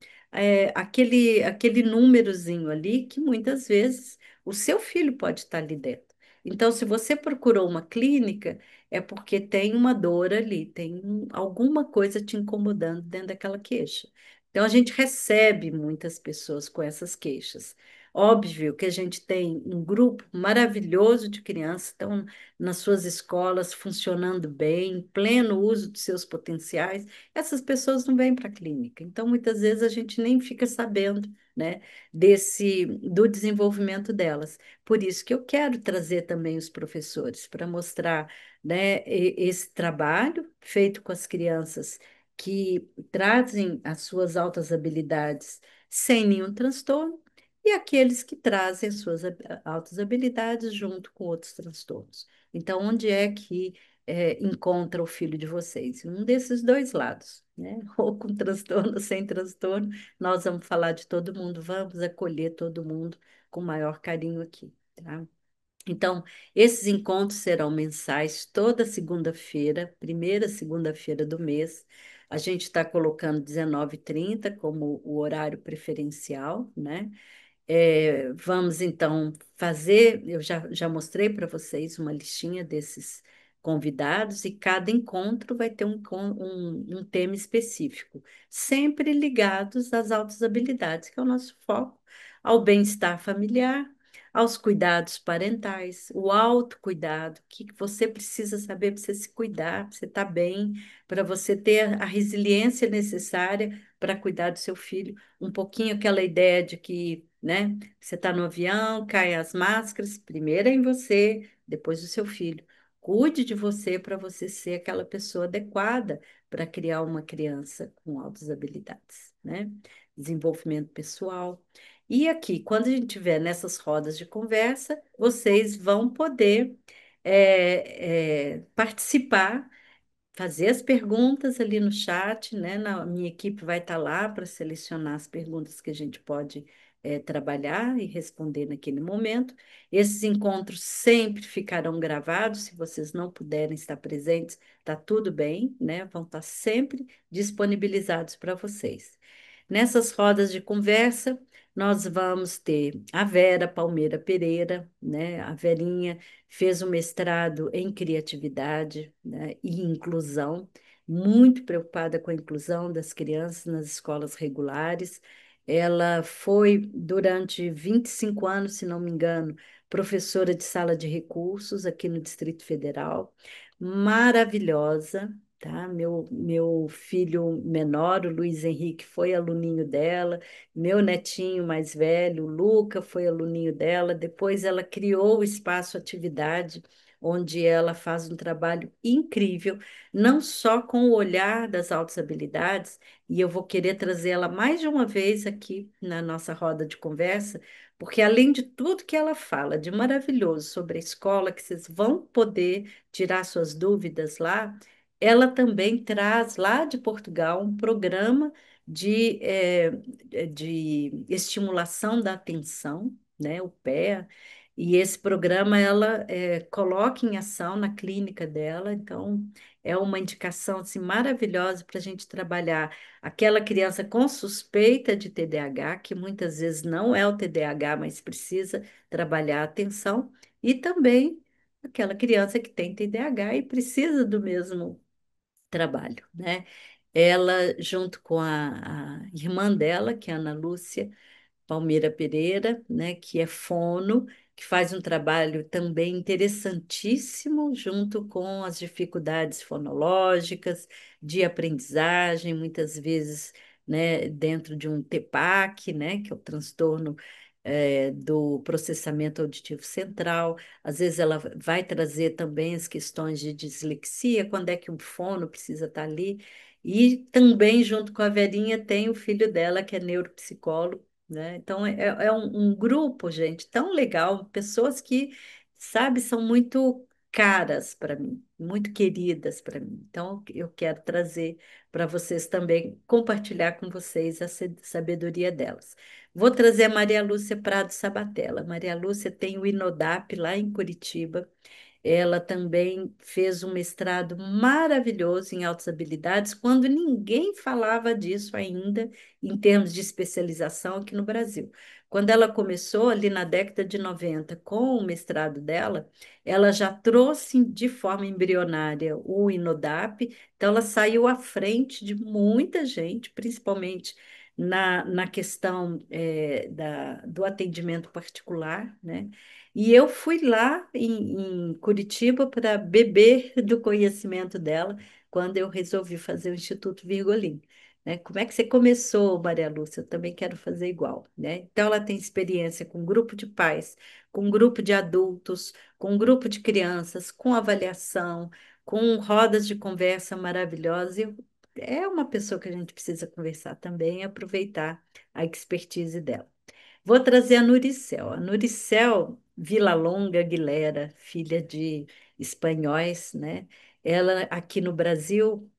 númerozinho ali que muitas vezes o seu filho pode estar ali dentro. Então, se você procurou uma clínica, é porque tem uma dor ali, tem alguma coisa te incomodando dentro daquela queixa. Então, a gente recebe muitas pessoas com essas queixas. Óbvio que a gente tem um grupo maravilhoso de crianças que estão nas suas escolas funcionando bem, em pleno uso dos seus potenciais. Essas pessoas não vêm para a clínica. Então, muitas vezes a gente nem fica sabendo, né, do desenvolvimento delas. Por isso que eu quero trazer também os professores para mostrar, né, esse trabalho feito com as crianças que trazem as suas altas habilidades sem nenhum transtorno e aqueles que trazem as suas altas habilidades junto com outros transtornos. Então, onde é que encontra o filho de vocês? Um desses dois lados, né? Ou com transtorno ou sem transtorno, nós vamos falar de todo mundo, vamos acolher todo mundo com maior carinho aqui, tá? Então, esses encontros serão mensais toda segunda-feira, primeira segunda-feira do mês. A gente está colocando 19h30 como o horário preferencial, né? Vamos então fazer, eu já mostrei para vocês uma listinha desses convidados e cada encontro vai ter um tema específico, sempre ligados às altas habilidades, que é o nosso foco, ao bem-estar familiar, aos cuidados parentais, o autocuidado, o que que você precisa saber para você se cuidar, para você estar bem, para você ter a resiliência necessária para cuidar do seu filho. Um pouquinho aquela ideia de que, né, você está no avião, caem as máscaras, primeiro é em você, depois do seu filho. Cuide de você para você ser aquela pessoa adequada para criar uma criança com altas habilidades, né? Desenvolvimento pessoal. E aqui, quando a gente estiver nessas rodas de conversa, vocês vão poder participar, fazer as perguntas ali no chat, né? Minha equipe vai estar lá para selecionar as perguntas que a gente pode trabalhar e responder naquele momento. Esses encontros sempre ficarão gravados, se vocês não puderem estar presentes, tá tudo bem, né? Vão estar sempre disponibilizados para vocês. Nessas rodas de conversa, nós vamos ter a Vera Palmeira Pereira, né? A Verinha fez um mestrado em criatividade, né, e inclusão, muito preocupada com a inclusão das crianças nas escolas regulares. Ela foi, durante 25 anos, se não me engano, professora de sala de recursos aqui no Distrito Federal, maravilhosa. Tá? Meu filho menor, o Luiz Henrique, foi aluninho dela, meu netinho mais velho, o Luca, foi aluninho dela. Depois ela criou o Espaço Atividade, onde ela faz um trabalho incrível, não só com o olhar das altas habilidades, e eu vou querer trazê-la mais de uma vez aqui na nossa roda de conversa, porque além de tudo que ela fala de maravilhoso sobre a escola, que vocês vão poder tirar suas dúvidas lá, ela também traz lá de Portugal um programa de estimulação da atenção, né, o PEA, e esse programa ela coloca em ação na clínica dela, então é uma indicação assim, maravilhosa para a gente trabalhar aquela criança com suspeita de TDAH, que muitas vezes não é o TDAH, mas precisa trabalhar a atenção, e também aquela criança que tem TDAH e precisa do mesmo trabalho, né? Ela, junto com a irmã dela, que é a Ana Lúcia, Palmeira Pereira, né, que é fono, que faz um trabalho também interessantíssimo junto com as dificuldades fonológicas, de aprendizagem, muitas vezes, né, dentro de um TEPAC, né, que é o transtorno do processamento auditivo central. Às vezes ela vai trazer também as questões de dislexia, quando é que um fono precisa estar ali. E também, junto com a Verinha, tem o filho dela, que é neuropsicólogo, né? Então, é um grupo, gente, tão legal, pessoas que, sabe, são muito caras para mim, muito queridas para mim. Então, eu quero trazer para vocês também, compartilhar com vocês a sabedoria delas. Vou trazer a Maria Lúcia Prado Sabatella. Maria Lúcia tem o Inodap lá em Curitiba. Ela também fez um mestrado maravilhoso em altas habilidades, quando ninguém falava disso ainda, em termos de especialização aqui no Brasil. Quando ela começou, ali na década de 90 com o mestrado dela, ela já trouxe de forma embrionária o Inodap, então ela saiu à frente de muita gente, principalmente na questão do atendimento particular, né? E eu fui lá em Curitiba para beber do conhecimento dela quando eu resolvi fazer o Instituto Virgolim. Né? Como é que você começou, Maria Lúcia? Eu também quero fazer igual, né? Então, ela tem experiência com grupo de pais, com grupo de adultos, com grupo de crianças, com avaliação, com rodas de conversa maravilhosas. É uma pessoa que a gente precisa conversar também e aproveitar a expertise dela. Vou trazer a Nuricel. A Nuricel Longa Aguilera, filha de espanhóis, né? Ela aqui no Brasil,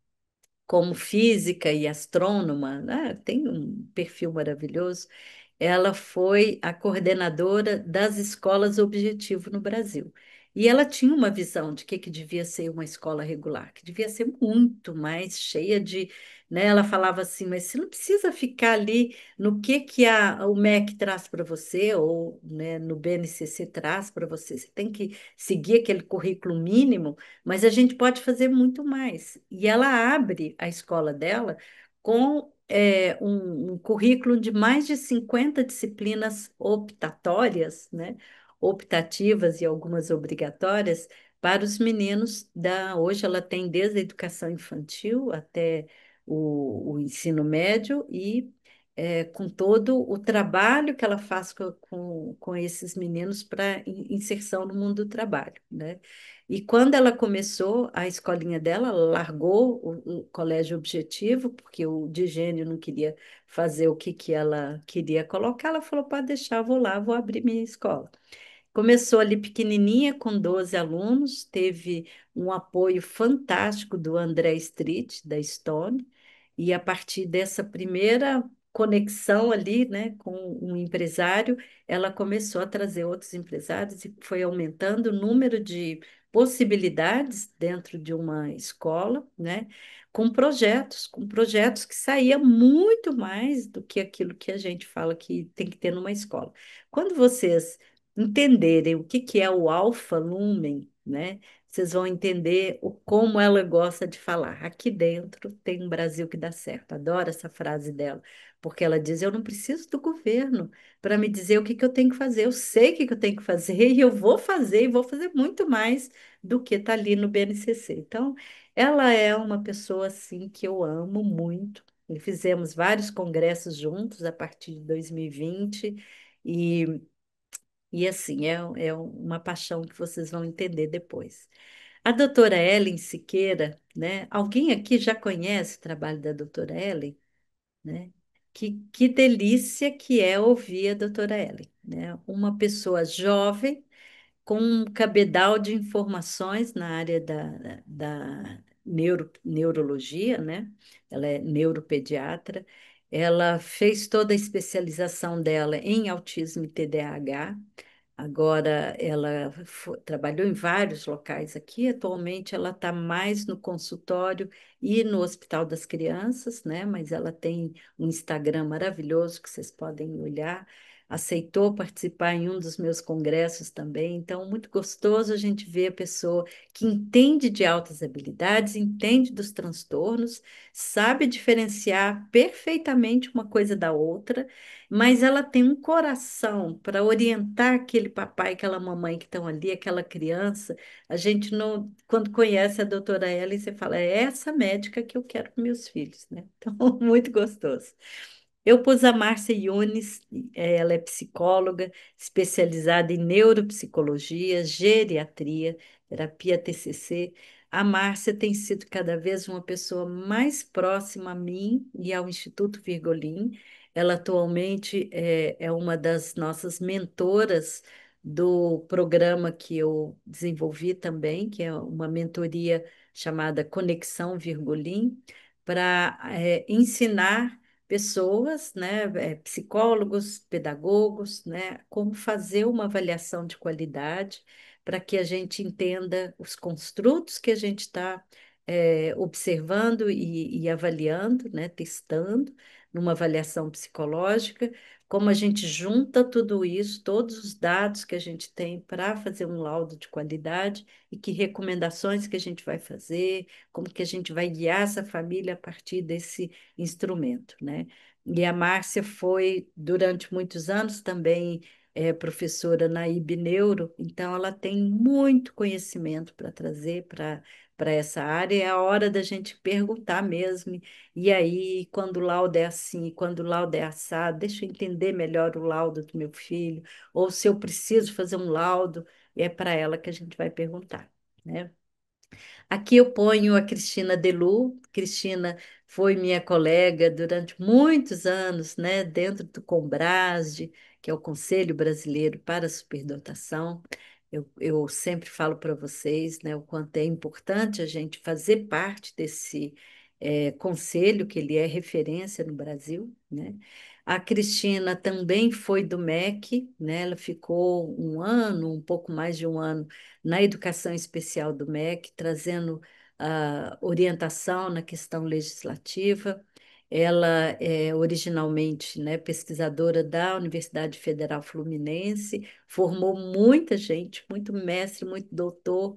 como física e astrônoma, né? Tem um perfil maravilhoso. Ela foi a coordenadora das escolas Objetivo no Brasil. E ela tinha uma visão de que devia ser uma escola regular, que devia ser muito mais cheia de, né? Ela falava assim, mas você não precisa ficar ali no que o MEC traz para você, ou né, no BNCC traz para você. Você tem que seguir aquele currículo mínimo, mas a gente pode fazer muito mais. E ela abre a escola dela com um currículo de mais de 50 disciplinas optatórias, né? Optativas e algumas obrigatórias para os meninos da. Hoje ela tem desde a educação infantil até o ensino médio e com todo o trabalho que ela faz com esses meninos para inserção no mundo do trabalho, né? E quando ela começou a escolinha dela, ela largou o colégio objetivo, porque o Digênio não queria fazer o que ela queria colocar. Ela falou: pode deixar, eu vou lá, vou abrir minha escola. Começou ali pequenininha, com 12 alunos, teve um apoio fantástico do André Street, da Stone, e a partir dessa primeira conexão ali, né, com um empresário, ela começou a trazer outros empresários e foi aumentando o número de possibilidades dentro de uma escola, né, com projetos que saía muito mais do que aquilo que a gente fala que tem que ter numa escola. Quando vocês entenderem o que é o alfa lumen, né? Vocês vão entender como ela gosta de falar. Aqui dentro tem um Brasil que dá certo. Adoro essa frase dela, porque ela diz: eu não preciso do governo para me dizer o que eu tenho que fazer. Eu sei o que eu tenho que fazer e eu vou fazer e vou fazer muito mais do que está ali no BNCC. Então, ela é uma pessoa assim que eu amo muito. E fizemos vários congressos juntos a partir de 2020 e assim, é uma paixão que vocês vão entender depois. A doutora Ellen Siqueira, né? Alguém aqui já conhece o trabalho da doutora Ellen, né? Que delícia que é ouvir a doutora Ellen, né? Uma pessoa jovem com um cabedal de informações na área da neurologia, né? Ela é neuropediatra. Ela fez toda a especialização dela em autismo e TDAH. Agora ela trabalhou em vários locais aqui. Atualmente ela está mais no consultório e no Hospital das Crianças, né? Mas ela tem um Instagram maravilhoso que vocês podem olhar. Aceitou participar em um dos meus congressos também. Então, muito gostoso a gente ver a pessoa que entende de altas habilidades, entende dos transtornos, sabe diferenciar perfeitamente uma coisa da outra, mas ela tem um coração para orientar aquele papai, aquela mamãe que estão ali, aquela criança. A gente não, quando conhece a doutora Ellen, você fala, é essa médica que eu quero para meus filhos, né? Então, muito gostoso. Eu pus a Márcia Yunes, ela é psicóloga, especializada em neuropsicologia, geriatria, terapia TCC. A Márcia tem sido cada vez uma pessoa mais próxima a mim e ao Instituto Virgolim. Ela atualmente é uma das nossas mentoras do programa que eu desenvolvi também, que é uma mentoria chamada Conexão Virgulim, para ensinar pessoas, né, psicólogos, pedagogos, né, como fazer uma avaliação de qualidade para que a gente entenda os construtos que a gente está observando e avaliando, né, testando numa avaliação psicológica, como a gente junta tudo isso, todos os dados que a gente tem para fazer um laudo de qualidade e que recomendações que a gente vai fazer, como que a gente vai guiar essa família a partir desse instrumento, né? E a Márcia foi, durante muitos anos, também professora na IB Neuro, então ela tem muito conhecimento para trazer para essa área, é a hora da gente perguntar mesmo. E aí, quando o laudo é assim, quando o laudo é assado, deixa eu entender melhor o laudo do meu filho, ou se eu preciso fazer um laudo, é para ela que a gente vai perguntar, né? Aqui eu ponho a Cristina Delu. Cristina foi minha colega durante muitos anos, né, dentro do Combrasde, que é o Conselho Brasileiro para a Superdotação. Eu sempre falo para vocês, né, o quanto é importante a gente fazer parte desse conselho, que ele é referência no Brasil, né? A Cristina também foi do MEC, né? Ela ficou um ano, um pouco mais de um ano na educação especial do MEC, trazendo orientação na questão legislativa. Ela é originalmente, né, pesquisadora da Universidade Federal Fluminense, formou muita gente, muito mestre, muito doutor,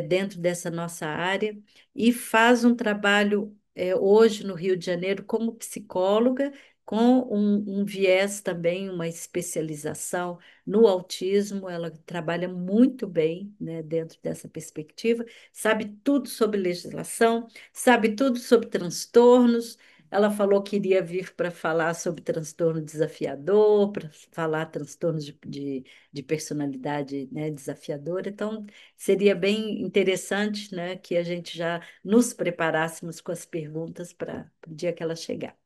dentro dessa nossa área, e faz um trabalho hoje no Rio de Janeiro como psicóloga, com um viés também, uma especialização no autismo. Ela trabalha muito bem, né, dentro dessa perspectiva, sabe tudo sobre legislação, sabe tudo sobre transtornos. Ela falou que iria vir para falar sobre transtorno desafiador, para falar transtornos de personalidade, né, desafiadora. Então, seria bem interessante, né, que a gente já nos preparássemos com as perguntas para o dia que ela chegar.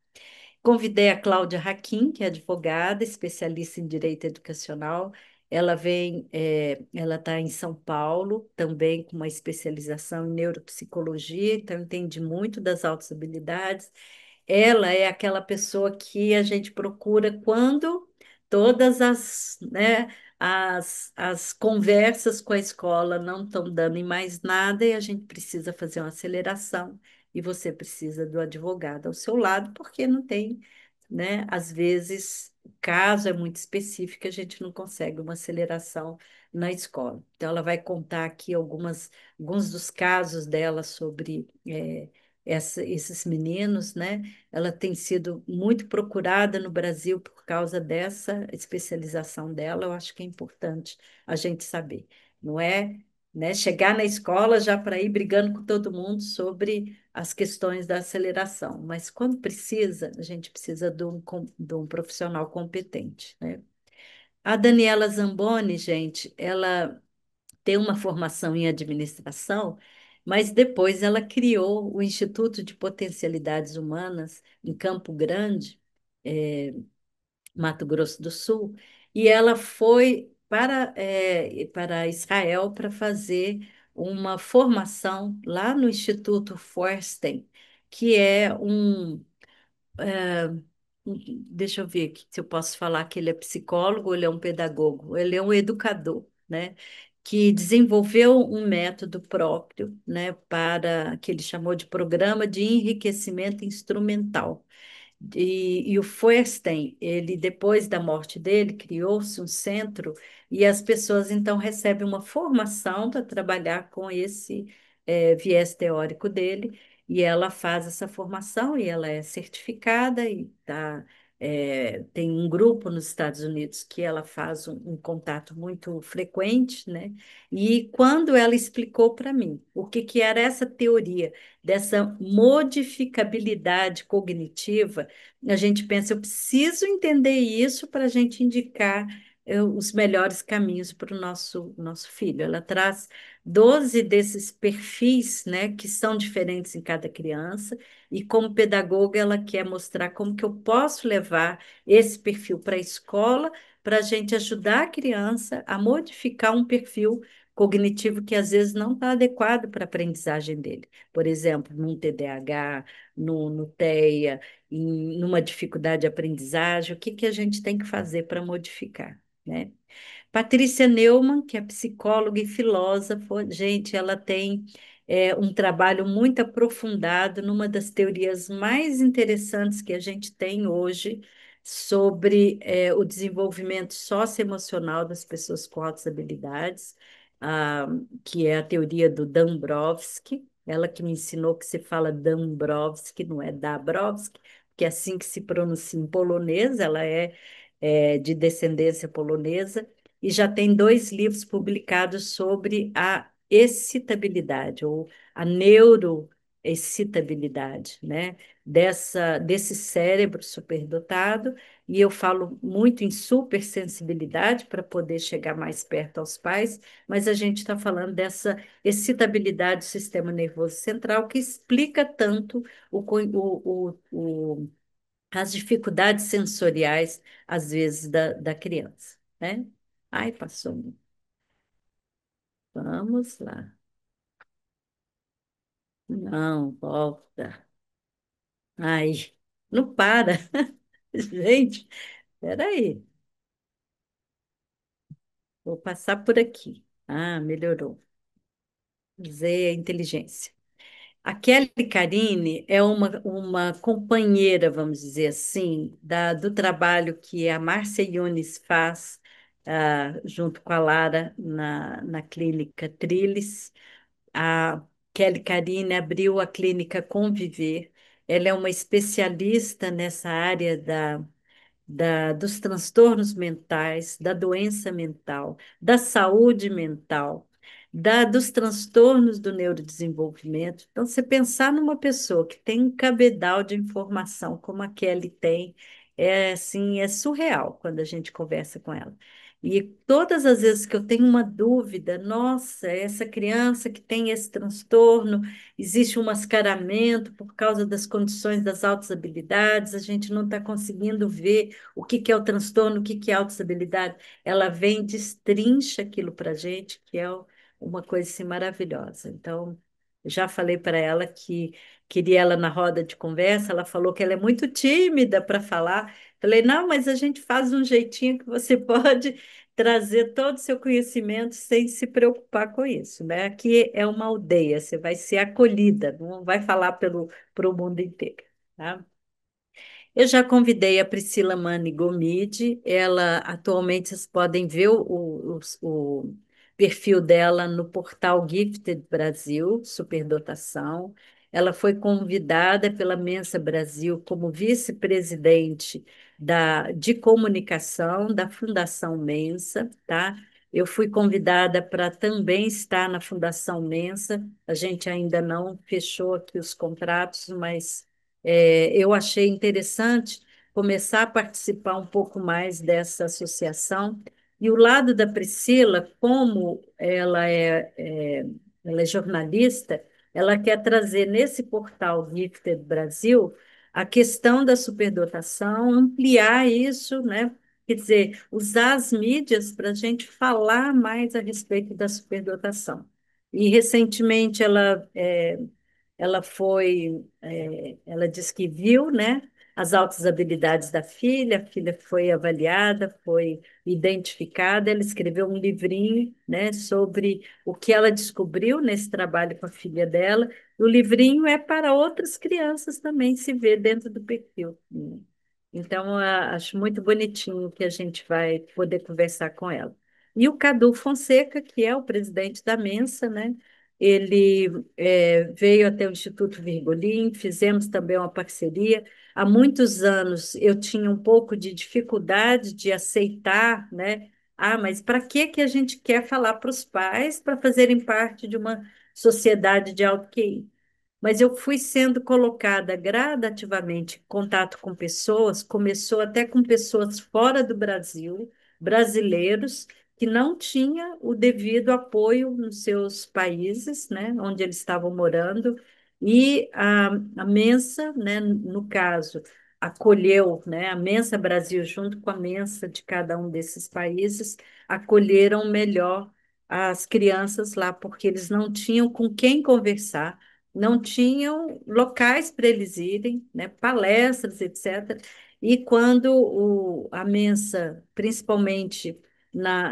Convidei a Cláudia Raquin, que é advogada, especialista em direito educacional. Ela está em São Paulo, também com uma especialização em neuropsicologia, então entende muito das altas habilidades. Ela é aquela pessoa que a gente procura quando todas né, as conversas com a escola não estão dando em mais nada e a gente precisa fazer uma aceleração e você precisa do advogado ao seu lado, porque não tem, né? Às vezes, o caso é muito específico, a gente não consegue uma aceleração na escola. Então, ela vai contar aqui alguns dos casos dela sobre esses meninos, né? Ela tem sido muito procurada no Brasil por causa dessa especialização dela. Eu acho que é importante a gente saber. Não é, né, chegar na escola já para ir brigando com todo mundo sobre as questões da aceleração, mas quando precisa, a gente precisa de um profissional competente, né? A Daniela Zamboni, gente, ela tem uma formação em administração, mas depois ela criou o Instituto de Potencialidades Humanas em Campo Grande, Mato Grosso do Sul, e ela foi para Israel para fazer uma formação lá no Instituto Feuerstein, que é deixa eu ver aqui se eu posso falar que ele é psicólogo ou ele é um pedagogo, ele é um educador, né? Que desenvolveu um método próprio, né, para que ele chamou de programa de enriquecimento instrumental. E o Feuerstein, ele, depois da morte dele, criou-se um centro e as pessoas então recebem uma formação para trabalhar com esse viés teórico dele, e ela faz essa formação e ela é certificada e tem um grupo nos Estados Unidos que ela faz um contato muito frequente, né? E quando ela explicou para mim o que que era essa teoria dessa modificabilidade cognitiva, a gente pensa, eu preciso entender isso para a gente indicar os melhores caminhos para o nosso filho. Ela traz 12 desses perfis, né, que são diferentes em cada criança, e como pedagoga, ela quer mostrar como que eu posso levar esse perfil para a escola para a gente ajudar a criança a modificar um perfil cognitivo que às vezes não está adequado para a aprendizagem dele. Por exemplo, num TDAH, no TEA, numa dificuldade de aprendizagem, o que que a gente tem que fazer para modificar, né? Patrícia Neumann, que é psicóloga e filósofa, gente, ela tem um trabalho muito aprofundado numa das teorias mais interessantes que a gente tem hoje sobre o desenvolvimento socioemocional das pessoas com altas habilidades, ah, que é a teoria do Dombrowski. Ela que me ensinou que se fala Dombrowski, não é Dabrowski, que é assim que se pronuncia em polonês, ela é de descendência polonesa e já tem 2 livros publicados sobre a excitabilidade ou a neuroexcitabilidade, né? Desse cérebro superdotado, e eu falo muito em supersensibilidade para poder chegar mais perto aos pais, mas a gente está falando dessa excitabilidade do sistema nervoso central que explica tanto as dificuldades sensoriais, às vezes, da criança, né? Ai, passou. Vamos lá. Não, volta. Ai, não para. Gente, peraí. Vou passar por aqui. Ah, melhorou. Usei a inteligência. A Kelly Carine é uma companheira, vamos dizer assim, do trabalho que a Márcia Yunes faz, junto com a Lara na clínica Trilles. A Kelly Carine abriu a clínica Conviver. Ela é uma especialista nessa área dos transtornos mentais, da doença mental, da saúde mental, dos transtornos do neurodesenvolvimento. Então, você pensar numa pessoa que tem um cabedal de informação como a Kelly tem, é assim, é surreal quando a gente conversa com ela. E todas as vezes que eu tenho uma dúvida, nossa, essa criança que tem esse transtorno, existe um mascaramento por causa das condições das altas habilidades, a gente não está conseguindo ver o que que é o transtorno, o que que é a autoestabilidade. Ela vem, destrincha aquilo para a gente, que é uma coisa assim, maravilhosa. Então, já falei para ela que queria ela na roda de conversa, ela falou que ela é muito tímida para falar. Falei, não, mas a gente faz um jeitinho que você pode trazer todo o seu conhecimento sem se preocupar com isso, né? Aqui é uma aldeia, você vai ser acolhida, não vai falar pro mundo inteiro, tá? Eu já convidei a Priscila Mani Gomide, ela atualmente vocês podem ver o perfil dela no portal Gifted Brasil, Superdotação. Ela foi convidada pela Mensa Brasil como vice-presidente de comunicação da Fundação Mensa, tá? Eu fui convidada para também estar na Fundação Mensa. A gente ainda não fechou aqui os contratos, mas eu achei interessante começar a participar um pouco mais dessa associação. E o lado da Priscila, como ela é jornalista, ela quer trazer nesse portal Gifted Brasil a questão da superdotação, ampliar isso, né? Quer dizer, usar as mídias para a gente falar mais a respeito da superdotação. E recentemente ela disse que viu, né, as altas habilidades da filha, a filha foi avaliada, foi identificada, ela escreveu um livrinho, né, sobre o que ela descobriu nesse trabalho com a filha dela. O livrinho é para outras crianças também se ver dentro do perfil, né? Então, acho muito bonitinho que a gente vai poder conversar com ela. E o Cadu Fonseca, que é o presidente da Mensa, né? Ele veio até o Instituto Virgolim, fizemos também uma parceria. Há muitos anos eu tinha um pouco de dificuldade de aceitar, né? Ah, mas para que que a gente quer falar para os pais para fazerem parte de uma sociedade de alto QI? Mas eu fui sendo colocada gradativamente em contato com pessoas, começou até com pessoas fora do Brasil, brasileiros que não tinham o devido apoio nos seus países, né, onde eles estavam morando, e a Mensa, né, no caso, acolheu, né, a Mensa Brasil, junto com a Mensa de cada um desses países, acolheram melhor as crianças lá, porque eles não tinham com quem conversar, não tinham locais para eles irem, né, palestras, etc. E quando a Mensa, principalmente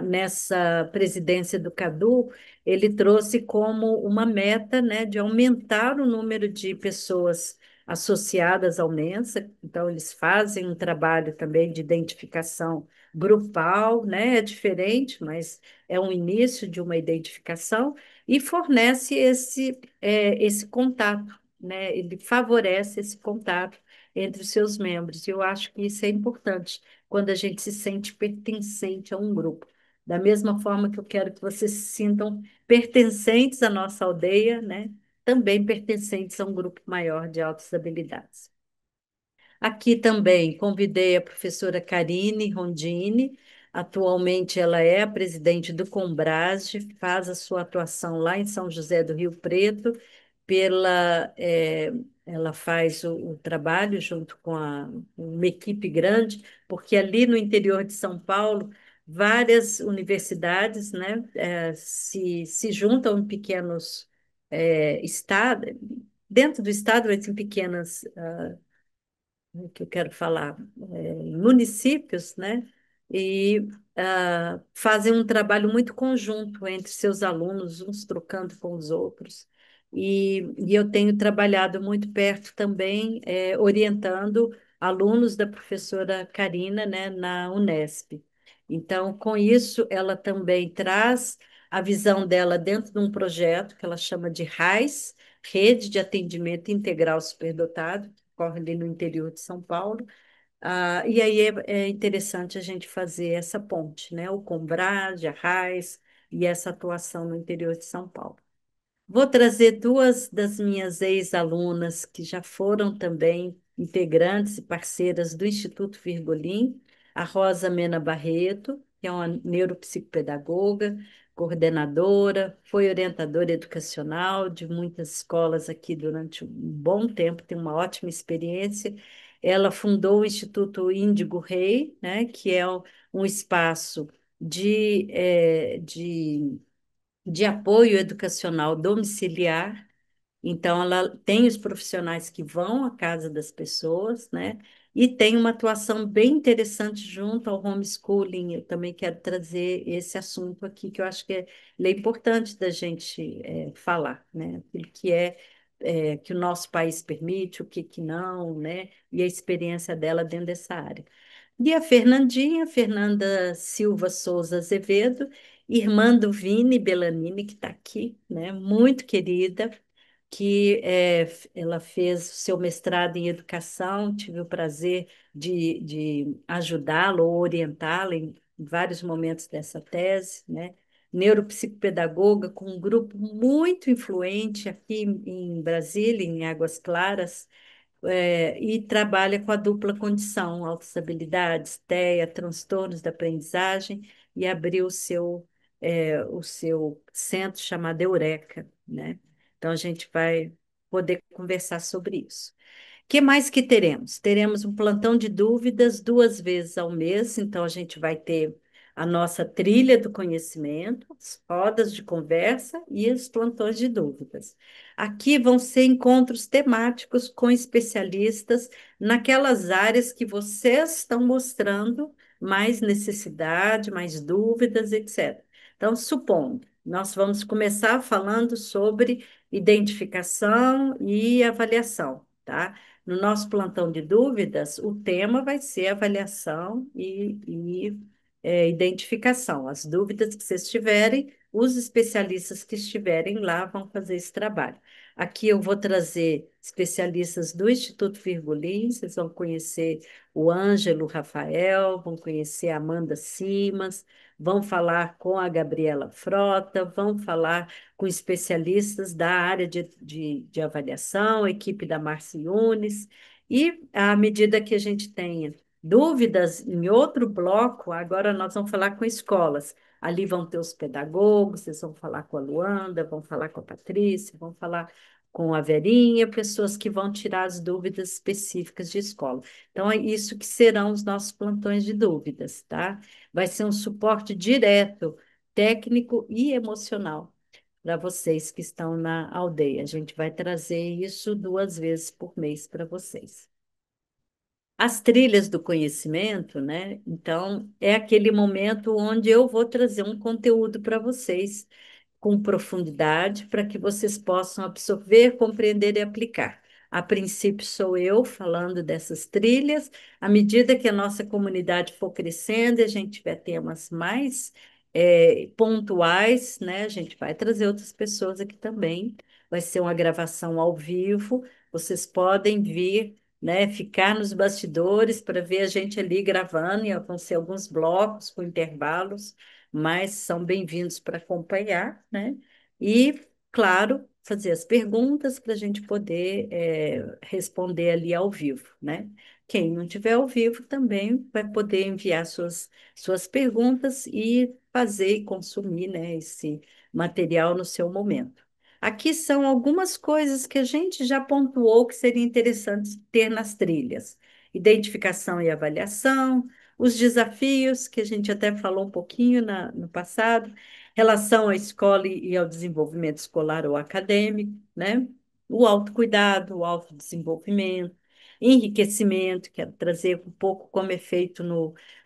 nessa presidência do Cadu, ele trouxe como uma meta, né, de aumentar o número de pessoas associadas ao Mensa. Então, eles fazem um trabalho também de identificação grupal, né, é diferente, mas é um início de uma identificação e fornece esse contato, né, ele favorece esse contato entre os seus membros. E eu acho que isso é importante quando a gente se sente pertencente a um grupo. Da mesma forma que eu quero que vocês se sintam pertencentes à nossa aldeia, né? Também pertencentes a um grupo maior de altas habilidades. Aqui também convidei a professora Karine Rondini. Atualmente ela é a presidente do Combrage, faz a sua atuação lá em São José do Rio Preto. Ela faz o trabalho junto com uma equipe grande, porque ali no interior de São Paulo, várias universidades, né, se juntam em pequenos estados, dentro do estado, mas em pequenas que eu quero falar, municípios, né? E fazem um trabalho muito conjunto entre seus alunos, uns trocando com os outros. E eu tenho trabalhado muito perto também, orientando alunos da professora Karina, né, na Unesp. Então, com isso, ela também traz a visão dela dentro de um projeto que ela chama de RAIS, Rede de Atendimento Integral Superdotado, corre ali no interior de São Paulo. E aí é interessante a gente fazer essa ponte, né? O Combrade, a Raiz e essa atuação no interior de São Paulo. Vou trazer duas das minhas ex-alunas que já foram também integrantes e parceiras do Instituto Virgolim, a Rosa Mena Barreto, que é uma neuropsicopedagoga, coordenadora, foi orientadora educacional de muitas escolas aqui durante um bom tempo, tem uma ótima experiência. Ela fundou o Instituto Índigo Rei, né, que é um espaço de apoio educacional domiciliar. Então, ela tem os profissionais que vão à casa das pessoas, né? E tem uma atuação bem interessante junto ao homeschooling. Eu também quero trazer esse assunto aqui, que eu acho que ele é importante da gente falar, né? Aquilo que que o nosso país permite, o que, que não, né? E a experiência dela dentro dessa área. E a Fernandinha, Fernanda Silva Souza Azevedo, irmã do Vini Bellanini, que está aqui, né? Muito querida, que ela fez o seu mestrado em educação, tive o prazer de ajudá-la ou orientá-la em vários momentos dessa tese, né? Neuropsicopedagoga com um grupo muito influente aqui em Brasília, em Águas Claras, e trabalha com a dupla condição, altas habilidades, TEA, transtornos da aprendizagem, e abriu o seu centro chamado Eureka, né? Então, a gente vai poder conversar sobre isso. Que mais que teremos? Teremos um plantão de dúvidas 2 vezes ao mês, então a gente vai ter a nossa trilha do conhecimento, as rodas de conversa e os plantões de dúvidas. Aqui vão ser encontros temáticos com especialistas naquelas áreas que vocês estão mostrando mais necessidade, mais dúvidas, etc. Então, supondo, nós vamos começar falando sobre identificação e avaliação, tá? No nosso plantão de dúvidas, o tema vai ser avaliação e identificação. As dúvidas que vocês tiverem, os especialistas que estiverem lá vão fazer esse trabalho. Aqui eu vou trazer especialistas do Instituto Virgulim, vocês vão conhecer o Ângelo Rafael, vão conhecer a Amanda Simas, vão falar com a Gabriela Frota, vão falar com especialistas da área de avaliação, equipe da Márcia Yunes, e à medida que a gente tenha Dúvidas em outro bloco, agora nós vamos falar com escolas. Ali vão ter os pedagogos, vocês vão falar com a Luanda, vão falar com a Patrícia, vão falar com a Verinha, pessoas que vão tirar as dúvidas específicas de escola. Então, é isso que serão os nossos plantões de dúvidas, tá? Vai ser um suporte direto, técnico e emocional para vocês que estão na aldeia. A gente vai trazer isso 2 vezes por mês para vocês. As trilhas do conhecimento, né? Então, é aquele momento onde eu vou trazer um conteúdo para vocês com profundidade para que vocês possam absorver, compreender e aplicar. A princípio, sou eu falando dessas trilhas. À medida que a nossa comunidade for crescendo e a gente tiver temas mais pontuais, né? A gente vai trazer outras pessoas aqui também. Vai ser uma gravação ao vivo. Vocês podem vir, né? Ficar nos bastidores para ver a gente ali gravando, e vão ser alguns blocos com intervalos, mas são bem-vindos para acompanhar, né? E, claro, fazer as perguntas para a gente poder responder ali ao vivo, né? Quem não tiver ao vivo também vai poder enviar suas perguntas e fazer e consumir, né, esse material no seu momento. Aqui são algumas coisas que a gente já pontuou que seria interessante ter nas trilhas: identificação e avaliação, os desafios, que a gente até falou um pouquinho no passado, relação à escola e ao desenvolvimento escolar ou acadêmico, né? O autocuidado, o autodesenvolvimento, enriquecimento, quero trazer um pouco como é feito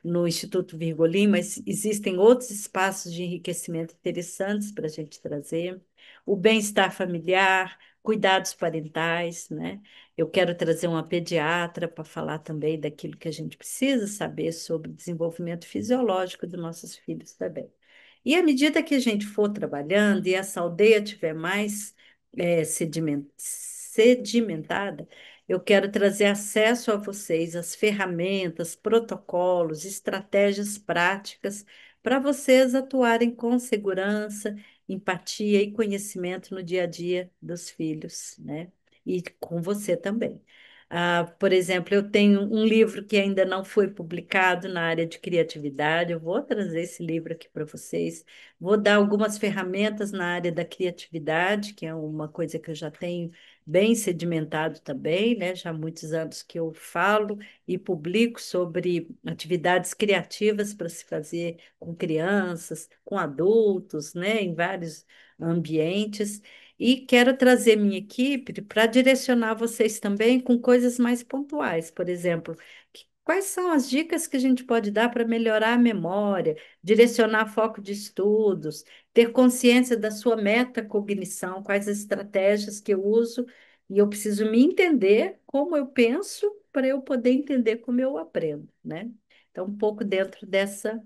no Instituto Virgolim, mas existem outros espaços de enriquecimento interessantes para a gente trazer. O bem-estar familiar, cuidados parentais, né? Eu quero trazer uma pediatra para falar também daquilo que a gente precisa saber sobre o desenvolvimento fisiológico dos nossos filhos também. E à medida que a gente for trabalhando e essa aldeia tiver mais sedimentada, eu quero trazer acesso a vocês às ferramentas, protocolos, estratégias práticas para vocês atuarem com segurança, empatia e conhecimento no dia a dia dos filhos, né? E com você também. Por exemplo, eu tenho um livro que ainda não foi publicado na área de criatividade. Eu vou trazer esse livro aqui para vocês. Vou dar algumas ferramentas na área da criatividade, que é uma coisa que eu já tenho bem sedimentado também, né? Já há muitos anos que eu falo e publico sobre atividades criativas para se fazer com crianças, com adultos, né? Em vários ambientes. E quero trazer minha equipe para direcionar vocês também com coisas mais pontuais. Por exemplo, quais são as dicas que a gente pode dar para melhorar a memória, direcionar foco de estudos, ter consciência da sua metacognição, quais as estratégias que eu uso, e eu preciso me entender como eu penso para eu poder entender como eu aprendo, né? Então, um pouco dentro dessa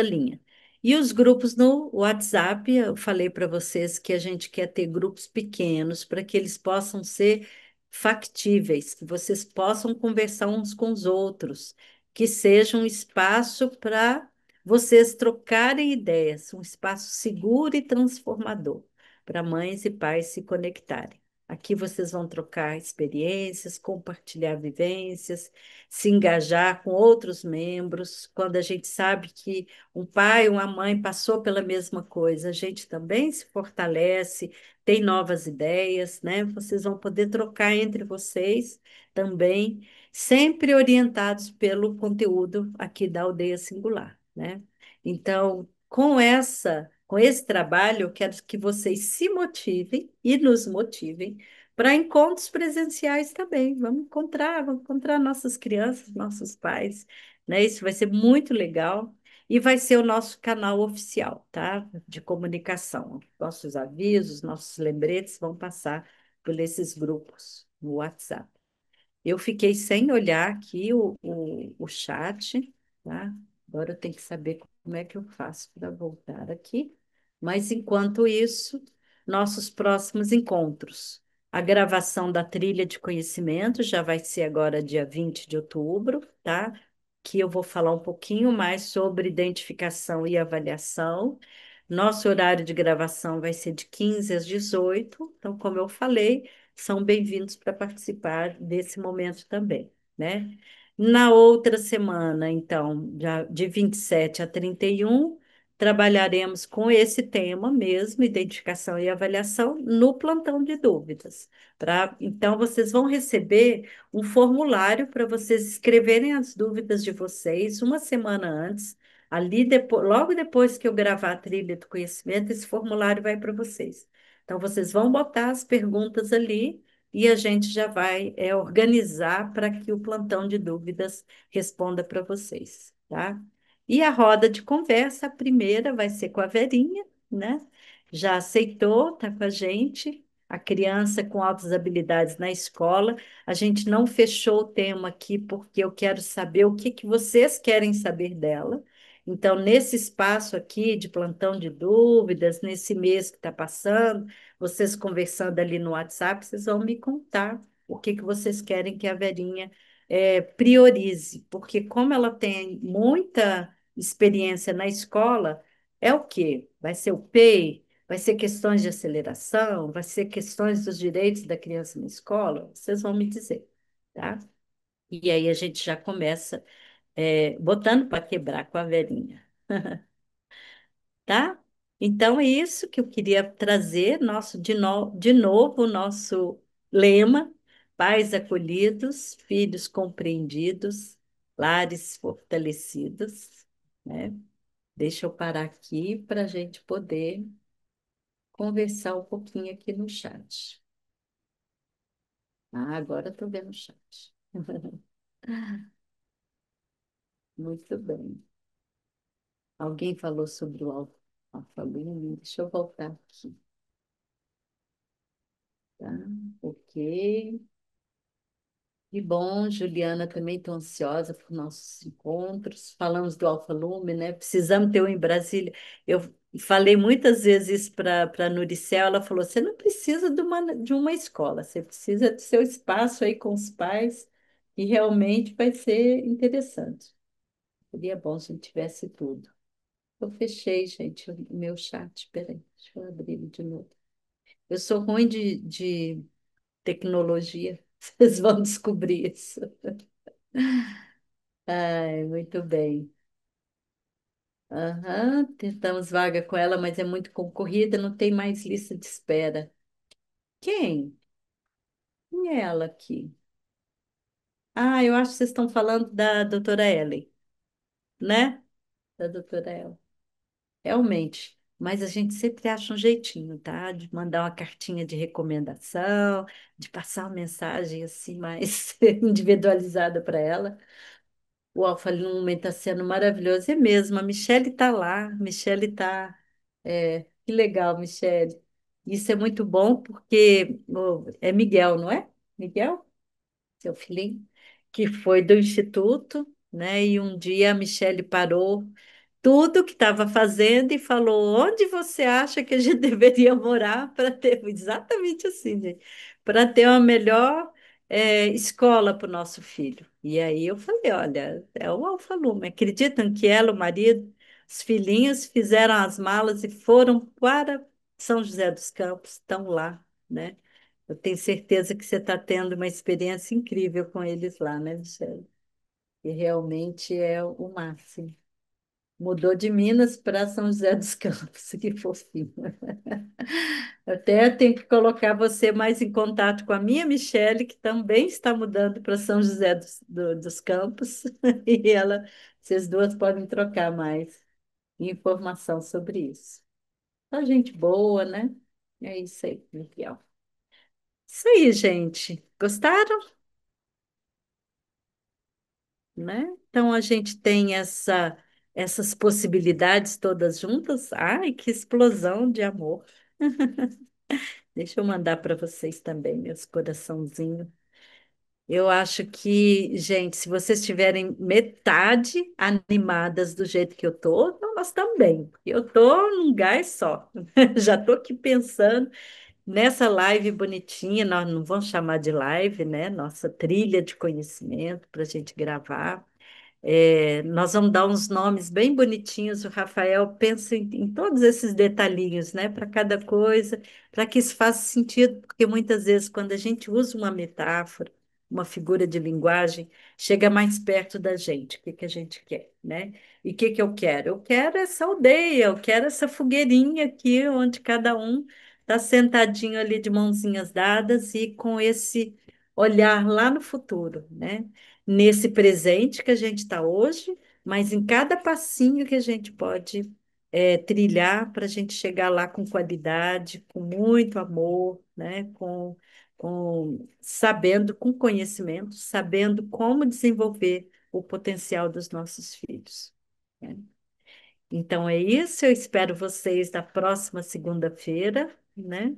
linha. E os grupos no WhatsApp, eu falei para vocês que a gente quer ter grupos pequenos para que eles possam ser factíveis, que vocês possam conversar uns com os outros, que seja um espaço para vocês trocarem ideias, um espaço seguro e transformador para mães e pais se conectarem. Aqui vocês vão trocar experiências, compartilhar vivências, se engajar com outros membros. Quando a gente sabe que um pai, uma mãe passou pela mesma coisa, a gente também se fortalece, tem novas ideias, né? Vocês vão poder trocar entre vocês também, sempre orientados pelo conteúdo aqui da Aldeia Singular, né? Então, com esse trabalho, eu quero que vocês se motivem e nos motivem para encontros presenciais também. Vamos encontrar nossas crianças, nossos pais, né? Isso vai ser muito legal e vai ser o nosso canal oficial, tá? De comunicação. Nossos avisos, nossos lembretes vão passar por esses grupos no WhatsApp. Eu fiquei sem olhar aqui o chat, tá? Agora eu tenho que saber como é que eu faço para voltar aqui. Mas enquanto isso, nossos próximos encontros. A gravação da trilha de conhecimento já vai ser agora dia 20 de outubro, tá? Que eu vou falar um pouquinho mais sobre identificação e avaliação. Nosso horário de gravação vai ser de 15 às 18. Então, como eu falei, são bem-vindos para participar desse momento também, né? Na outra semana, então, de 27 a 31, trabalharemos com esse tema mesmo, identificação e avaliação, no plantão de dúvidas. Então, vocês vão receber um formulário para vocês escreverem as dúvidas de vocês uma semana antes. Ali, logo depois que eu gravar a trilha do conhecimento, esse formulário vai para vocês. Então, vocês vão botar as perguntas ali e a gente já vai organizar para que o plantão de dúvidas responda para vocês, tá? E a roda de conversa, a primeira vai ser com a Verinha, né? Já aceitou, tá com a gente. A criança com altas habilidades na escola. A gente não fechou o tema aqui porque eu quero saber o que que vocês querem saber dela. Então, nesse espaço aqui de plantão de dúvidas, nesse mês que está passando, vocês conversando ali no WhatsApp, vocês vão me contar o que que vocês querem que a Verinha priorize, porque como ela tem muita experiência na escola, é o quê? Vai ser o PEI? Vai ser questões de aceleração? Vai ser questões dos direitos da criança na escola? Vocês vão me dizer, tá? E aí a gente já começa botando para quebrar com a Verinha, tá? Então, é isso que eu queria trazer, de novo, o nosso lema: pais acolhidos, filhos compreendidos, lares fortalecidos, né? Deixa eu parar aqui para a gente poder conversar um pouquinho aqui no chat. Ah, agora estou vendo o chat. Muito bem. Alguém falou sobre o alfa-luma? Deixa eu voltar aqui, tá? Ok. Que bom, Juliana, também estou ansiosa por nossos encontros. Falamos do Alfa-Lume, né? Precisamos ter um em Brasília. Eu falei muitas vezes isso para a Nuricel, ela falou: você não precisa de uma escola, você precisa do seu espaço aí com os pais, e realmente vai ser interessante. Seria bom se a gente tivesse tudo. Eu fechei, gente, o meu chat. Peraí, deixa eu abrir ele de novo. Eu sou ruim de tecnologia, vocês vão descobrir isso. Ai, muito bem. Aham, tentamos vaga com ela, mas é muito concorrida, não tem mais lista de espera. Quem? Quem é ela aqui? Ah, eu acho que vocês estão falando da doutora Ellen, né? Da doutora Ellen. Realmente. Mas a gente sempre acha um jeitinho, tá? De mandar uma cartinha de recomendação, de passar uma mensagem assim mais individualizada para ela. O Alfa Lumen está sendo maravilhoso. É mesmo, a Michelle está lá. Michelle está. Que legal, Michelle. Isso é muito bom porque é Miguel, não é? Miguel, seu filhinho, que foi do Instituto, né? E um dia a Michelle parou tudo que estava fazendo e falou: onde você acha que a gente deveria morar para ter exatamente assim, gente, para ter uma melhor escola para o nosso filho. E aí eu falei: olha, é o Alfa-Lume. Acreditam que ela, o marido, os filhinhos fizeram as malas e foram para São José dos Campos, estão lá, né? Eu tenho certeza que você está tendo uma experiência incrível com eles lá, né, Michelle? E realmente é o máximo. Mudou de Minas para São José dos Campos, que fofinho. Eu até tenho que colocar você mais em contato com a minha Michele, que também está mudando para São José dos Campos, e vocês duas podem trocar mais informação sobre isso. Só gente boa, né? É isso aí, Miguel. Isso aí, gente. Gostaram? Né? Então a gente tem essas possibilidades todas juntas. Ai, que explosão de amor. Deixa eu mandar para vocês também, meus coraçãozinhos. Eu acho que, gente, se vocês estiverem metade animadas do jeito que eu tô, então nós estamos bem. Eu tô num gás só. Já estou aqui pensando nessa live bonitinha, nós não vamos chamar de live, né? Nossa trilha de conhecimento para a gente gravar. Nós vamos dar uns nomes bem bonitinhos. O Rafael pensa em todos esses detalhinhos, né, para cada coisa, para que isso faça sentido, porque muitas vezes, quando a gente usa uma metáfora, uma figura de linguagem, chega mais perto da gente, o que que a gente quer, né? E o que que eu quero? Eu quero essa aldeia, eu quero essa fogueirinha aqui, onde cada um está sentadinho ali de mãozinhas dadas e com esse olhar lá no futuro, né? Nesse presente que a gente está hoje, mas em cada passinho que a gente pode trilhar para a gente chegar lá com qualidade, com muito amor, né? Sabendo, com conhecimento, sabendo como desenvolver o potencial dos nossos filhos, né? Então é isso, eu espero vocês da próxima segunda-feira, né?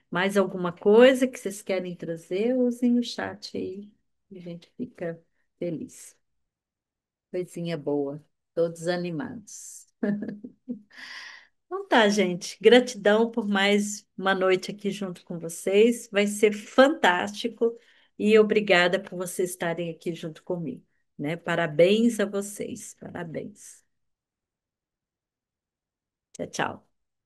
Mais alguma coisa que vocês querem trazer, usem o chat aí, a gente fica feliz. Coisinha boa, todos animados. Então tá, gente. Gratidão por mais uma noite aqui junto com vocês. Vai ser fantástico e obrigada por vocês estarem aqui junto comigo, né? Parabéns a vocês. Parabéns. Tchau, tchau.